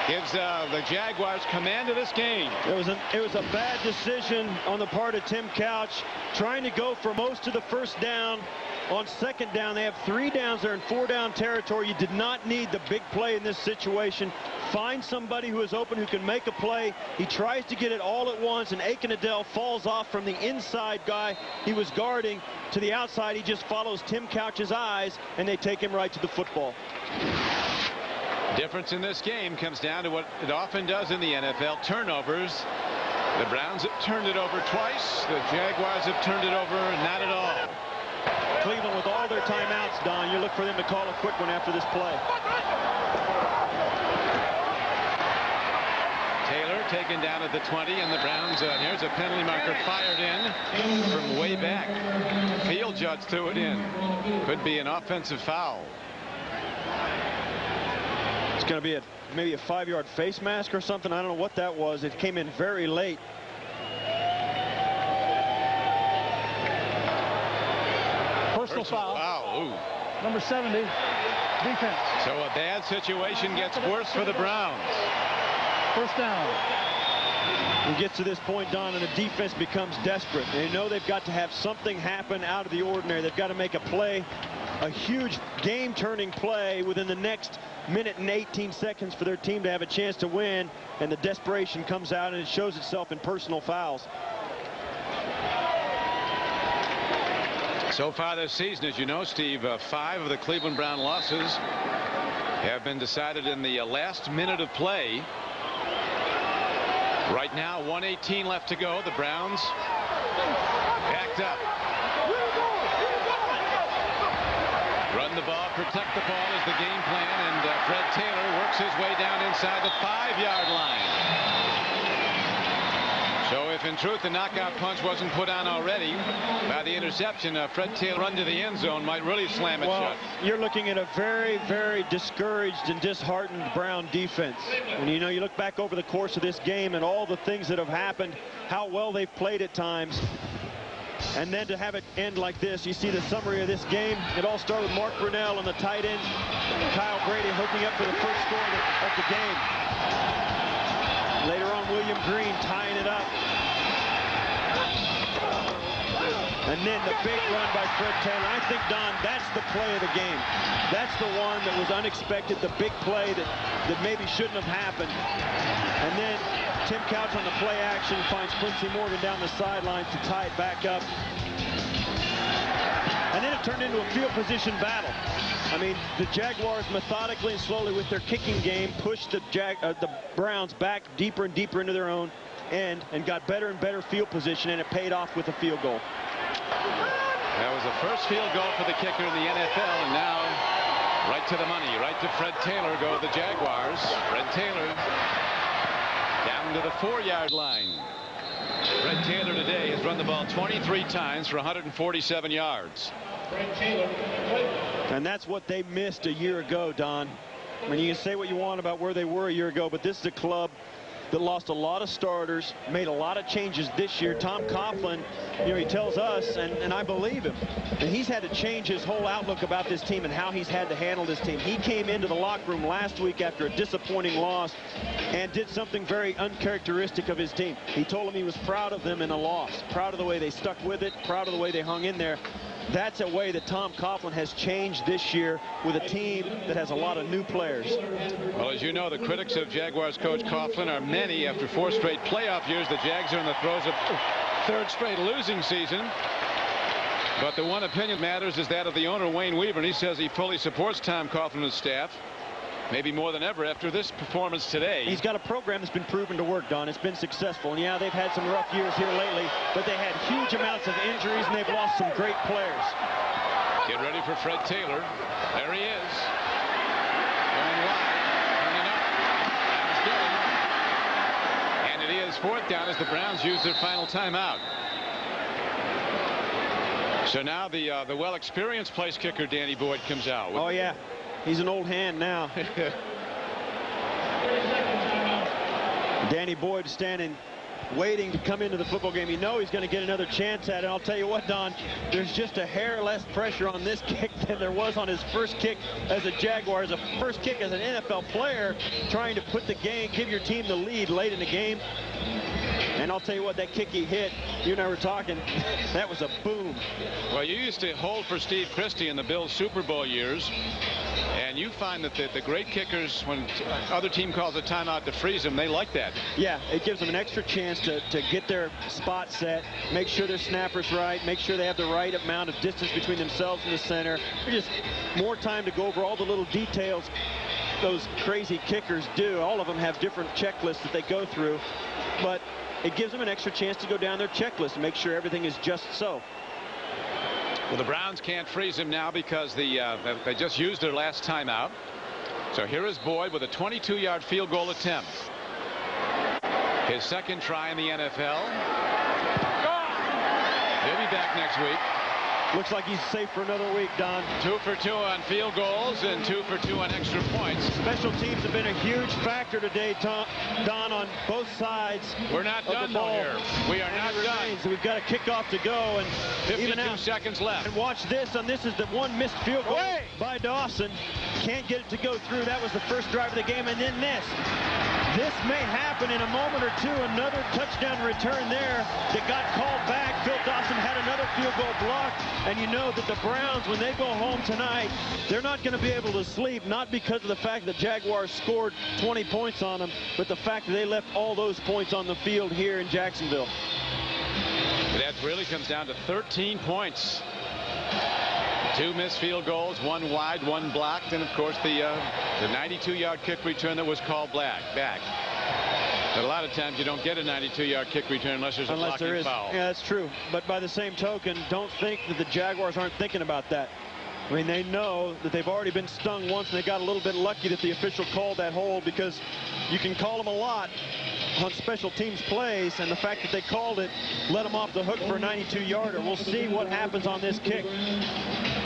gives the Jaguars command of this game. It was a bad decision on the part of Tim Couch, trying to go for most of the first down. On second down, they have 3 downs. They're in 4-down territory. You did not need the big play in this situation. Find somebody who is open, who can make a play. He tries to get it all at once, and Aiken Adele falls off from the inside guy he was guarding to the outside. He just follows Tim Couch's eyes, and they take him right to the football. Difference in this game comes down to what it often does in the NFL, turnovers. The Browns have turned it over twice. The Jaguars have turned it over not at all. Cleveland with all their timeouts, Don, you look for them to call a quick one after this play. Taylor taken down at the 20, and the Browns, here's a penalty marker fired in from way back. Field judge threw it in. Could be an offensive foul. It's going to be maybe a 5-yard face mask or something. I don't know what that was. It came in very late. Personal foul. Wow. Number 70, defense. So a bad situation gets worse for the Browns. First down. It gets to this point, Don, and the defense becomes desperate. They know they've got to have something happen out of the ordinary. They've got to make a play a huge game-turning play within the next minute and 18 seconds for their team to have a chance to win, and the desperation comes out and it shows itself in personal fouls. So far this season, as you know, Steve, 5 of the Cleveland Brown losses have been decided in the last minute of play. Right now, 1:18 left to go. The Browns backed up. Run the ball, protect the ball is the game plan, and Fred Taylor works his way down inside the 5-yard line. So if in truth the knockout punch wasn't put on already by the interception, Fred Taylor run to the end zone might really slam it shut. You're looking at a very, very discouraged and disheartened Brown defense. And you know, you look back over the course of this game and all the things that have happened, how well they've played at times. And then to have it end like this, you see the summary of this game. It all started with Mark Brunell on the tight end. Kyle Brady hooking up for the first score of the game. Later on, William Green tying it up. And then the big run by Fred Taylor. I think, Don, that's the play of the game. That's the one that was unexpected, the big play that maybe shouldn't have happened. And then Tim Couch on the play action finds Quincy Morgan down the sidelines to tie it back up. And then it turned into a field position battle. I mean, the Jaguars methodically and slowly with their kicking game pushed the Browns back deeper and deeper into their own end and got better and better field position, and it paid off with a field goal. That was the first field goal for the kicker in the NFL, and now right to the money, right to Fred Taylor go the Jaguars. Fred Taylor down to the 4-yard line. Fred Taylor today has run the ball 23 times for 147 yards. And that's what they missed a year ago, Don. I mean, you can say what you want about where they were a year ago, but this is a club that lost a lot of starters, made a lot of changes this year. Tom Coughlin, you know, he tells us, and I believe him, and he's had to change his whole outlook about this team and how he's had to handle this team. He came into the locker room last week after a disappointing loss and did something very uncharacteristic of his team. He told him he was proud of them in a loss, proud of the way they stuck with it, proud of the way they hung in there. That's a way that Tom Coughlin has changed this year with a team that has a lot of new players. Well, as you know, the critics of Jaguars coach Coughlin are many. After 4 straight playoff years, the Jags are in the throes of 3rd straight losing season. But the one opinion that matters is that of the owner, Wayne Weaver, and he says he fully supports Tom Coughlin and his staff. Maybe more than ever after this performance today. He's got a program that's been proven to work, Don. It's been successful. And yeah, they've had some rough years here lately, but they had huge amounts of injuries and they've lost some great players. Get ready for Fred Taylor. There he is. Going wide. Turning up. That was good. And it is 4th down as the Browns use their final timeout. So now the well-experienced place kicker, Danny Boyd, comes out. Oh, yeah. He's an old hand now. Danny Boyd standing, waiting to come into the football game. You know he's going to get another chance at it. I'll tell you what, Don, there's just a hair less pressure on this kick than there was on his first kick as a Jaguar, as a first kick as an NFL player, trying to put the game, give your team the lead late in the game. And I'll tell you what, that kick he hit, you and I were talking, that was a boom. Well, you used to hold for Steve Christie in the Bills Super Bowl years, and you find that the great kickers, when other team calls a timeout to freeze them, they like that. Yeah, it gives them an extra chance to get their spot set, make sure their snapper's right, make sure they have the right amount of distance between themselves and the center. Just more time to go over all the little details those crazy kickers do. All of them have different checklists that they go through, but it gives them an extra chance to go down their checklist and make sure everything is just so. Well, the Browns can't freeze him now because they just used their last timeout. So here is Boyd with a 22-yard field goal attempt. His 2nd try in the NFL. He'll be back next week. Looks like he's safe for another week, Don. 2 for 2 on field goals and 2 for 2 on extra points. Special teams have been a huge factor today, Don, on both sides. We're not done though here. We are not done. So we've got a kickoff to go, and 52 seconds left. And watch this, and this is the one missed field goal by Dawson. Can't get it to go through. That was the first drive of the game, and then this. This may happen in a moment or two. Another touchdown return there that got called back. Phil Dawson had another field goal block. And you know that the Browns, when they go home tonight, they're not going to be able to sleep, not because of the fact that the Jaguars scored 20 points on them, but the fact that they left all those points on the field here in Jacksonville. That really comes down to 13 points. 2 missed field goals, 1 wide, 1 blocked, and of course the 92-yard kick return that was called back. But a lot of times you don't get a 92-yard kick return unless there's a blocking foul. Yeah, that's true. But by the same token, don't think that the Jaguars aren't thinking about that. I mean, they know that they've already been stung once, and they got a little bit lucky that the official called that hold, because you can call them a lot on special teams plays, and the fact that they called it let them off the hook for a 92-yarder. We'll see what happens on this kick.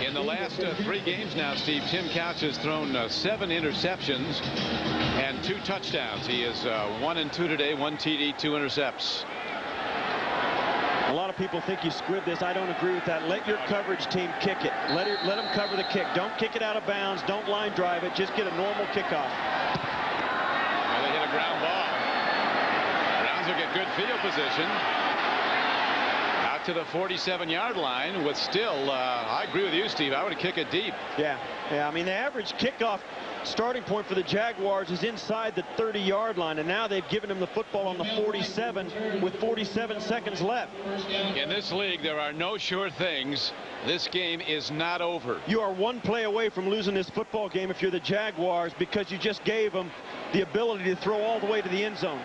In the last 3 games now, Steve, Tim Couch has thrown 7 interceptions and 2 touchdowns. He is 1 and 2 today, 1 TD, 2 intercepts. A lot of people think you squib this. I don't agree with that. Let your coverage team kick it. Let them cover the kick. Don't kick it out of bounds. Don't line drive it. Just get a normal kickoff. Well, they hit a ground ball. Browns will get good field position. Out to the 47-yard line with still, I agree with you, Steve. I would kick it deep. Yeah. I mean, the average kickoff starting point for the Jaguars is inside the 30-yard line, and now they've given him the football on the 47 with 47 seconds left. In this league, there are no sure things. This game is not over. You are 1 play away from losing this football game if you're the Jaguars, because you just gave them the ability to throw all the way to the end zone.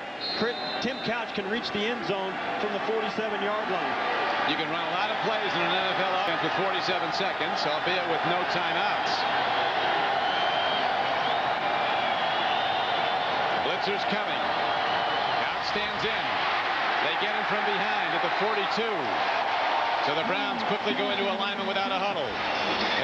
Tim Couch can reach the end zone from the 47-yard line. You can run a lot of plays in an NFL offense with 47 seconds, albeit with no timeouts. Blitzer's coming. Couch stands in. They get him from behind at the 42. So the Browns quickly go into alignment without a huddle,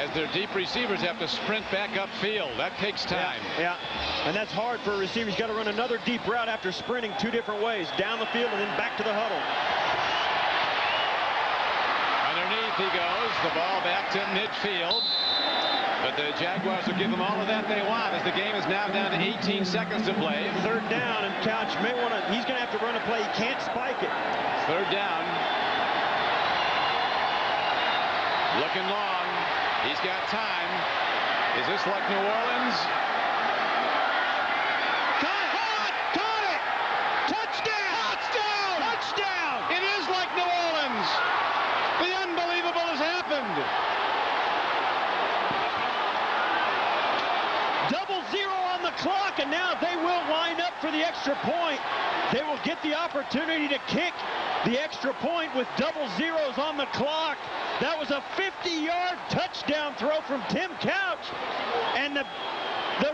as their deep receivers have to sprint back upfield. That takes time. Yeah. And that's hard for a receiver. He's got to run another deep route after sprinting 2 different ways, down the field and then back to the huddle. Underneath he goes, the ball back to midfield. But the Jaguars will give them all of that they want, as the game is now down to 18 seconds to play. 3rd down, and Couch may want to, he's going to have to run a play. He can't spike it. 3rd down. Looking long. He's got time. Is this like New Orleans? Caught it! Touchdown! Touchdown! It is like New Orleans. The unbelievable has happened. 0-0 on the clock, and now they will line up for the extra point. They will get the opportunity to kick the extra point with 0-0s on the clock. That was a 50-yard touchdown throw from Tim Couch, and the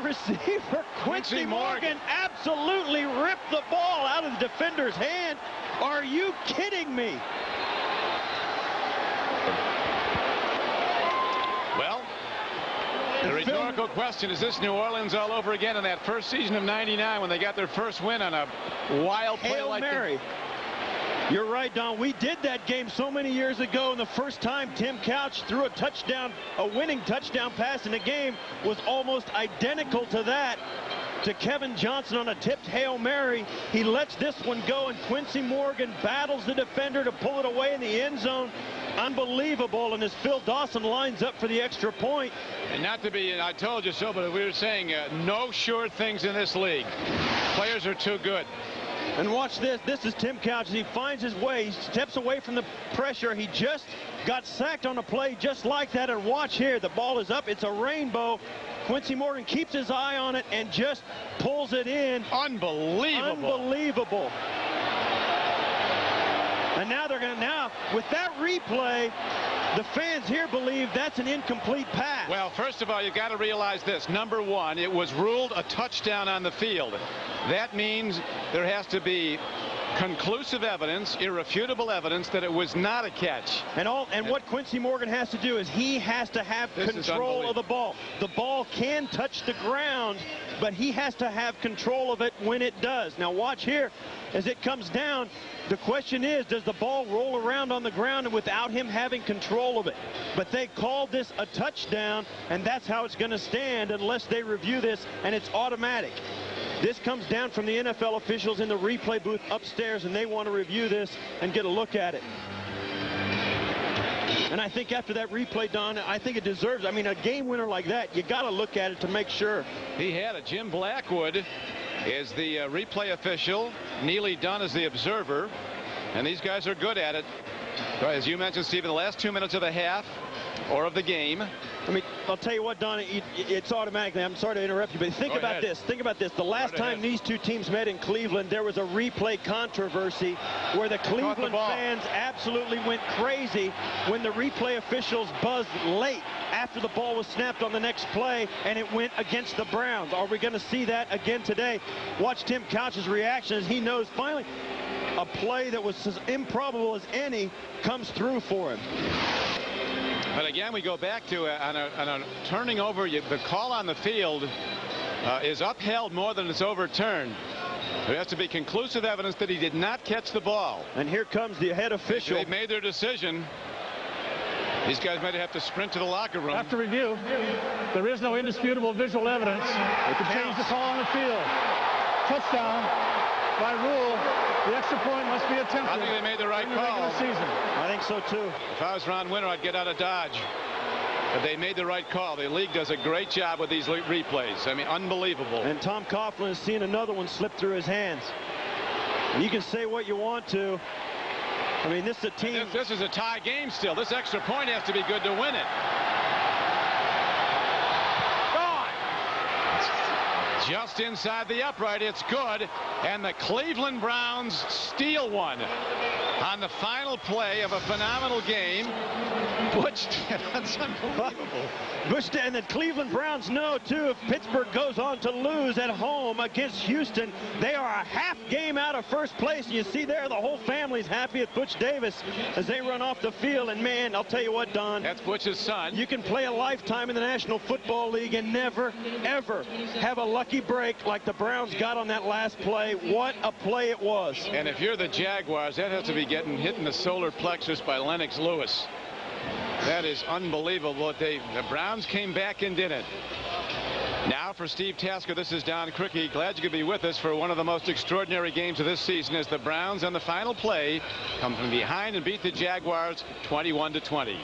receiver, Quincy Morgan, absolutely ripped the ball out of the defender's hand. Are you kidding me? Well, the rhetorical question, is this New Orleans all over again in that first season of '99 when they got their first win on a wild play Hail like Mary. You're right, Don. We did that game so many years ago, and the first time Tim Couch threw a winning touchdown pass in the game was almost identical to that, to Kevin Johnson on a tipped Hail Mary. He lets this one go, and Quincy Morgan battles the defender to pull it away in the end zone. Unbelievable. And as Phil Dawson lines up for the extra point. And not to be, I told you so, but we were saying no sure things in this league. Players are too good. And watch this. This is Tim Couch. He finds his way. He steps away from the pressure. He just got sacked on a play just like that. And watch here. The ball is up. It's a rainbow. Quincy Morgan keeps his eye on it and just pulls it in. Unbelievable. Unbelievable. And now they're going to, with that replay, the fans here believe that's an incomplete pass. Well, first of all, you've got to realize this. Number one, it was ruled a touchdown on the field. That means there has to be conclusive evidence, irrefutable evidence that it was not a catch. And what Quincy Morgan has to do is he has to have control of the ball. The ball can touch the ground, but he has to have control of it when it does. Now watch here as it comes down. The question is, does the ball roll around on the ground without him having control of it? But they called this a touchdown, and that's how it's going to stand unless they review this, and it's automatic. This comes down from the NFL officials in the replay booth upstairs, and they want to review this and get a look at it. And I think after that replay, Don, I think it deserves, I mean, a game winner like that, you got to look at it to make sure. He had it. Jim Blackwood is the replay official. Neely Dunn is the observer. And these guys are good at it. As you mentioned, Stephen, the last 2 minutes of the half or of the game. I mean, I'll tell you what, Don, it's automatically, I'm sorry to interrupt you, but think about this. Think about this. The last time these two teams met in Cleveland, there was a replay controversy where the Cleveland fans absolutely went crazy when the replay officials buzzed late after the ball was snapped on the next play, and it went against the Browns. Are we going to see that again today? Watch Tim Couch's reaction as he knows finally a play that was as improbable as any comes through for him. But again, we go back to on a turning over. The call on the field is upheld more than it's overturned. There has to be conclusive evidence that he did not catch the ball. And here comes the head official. They've made their decision. These guys might have to sprint to the locker room. After review, there is no indisputable visual evidence to change the call on the field. Touchdown. By rule, the extra point must be attempted. I think they made the right call. Season. I think so too. If I was Ron Winter, I'd get out of Dodge. But they made the right call. The league does a great job with these replays. I mean, unbelievable. And Tom Coughlin has seen another one slip through his hands. You can say what you want to. I mean, this is a team. This is a tie game still. This extra point has to be good to win it. Just inside the upright, it's good, and the Cleveland Browns steal one on the final play of a phenomenal game. Butch, that's unbelievable. Bush, and the Cleveland Browns know too, if Pittsburgh goes on to lose at home against Houston, they are a half game out of first place. And you see there, the whole family's happy at Butch Davis as they run off the field. And man, I'll tell you what, Don, that's Butch's son. You can play a lifetime in the National Football League and never, ever have a lucky break like the Browns got on that last play. What a play it was. And if you're the Jaguars, that has to be getting hit in the solar plexus by Lennox Lewis. That is unbelievable. The Browns came back and did it. Now for Steve Tasker, this is Don Criqui. Glad you could be with us for one of the most extraordinary games of this season as the Browns on the final play come from behind and beat the Jaguars 21-20.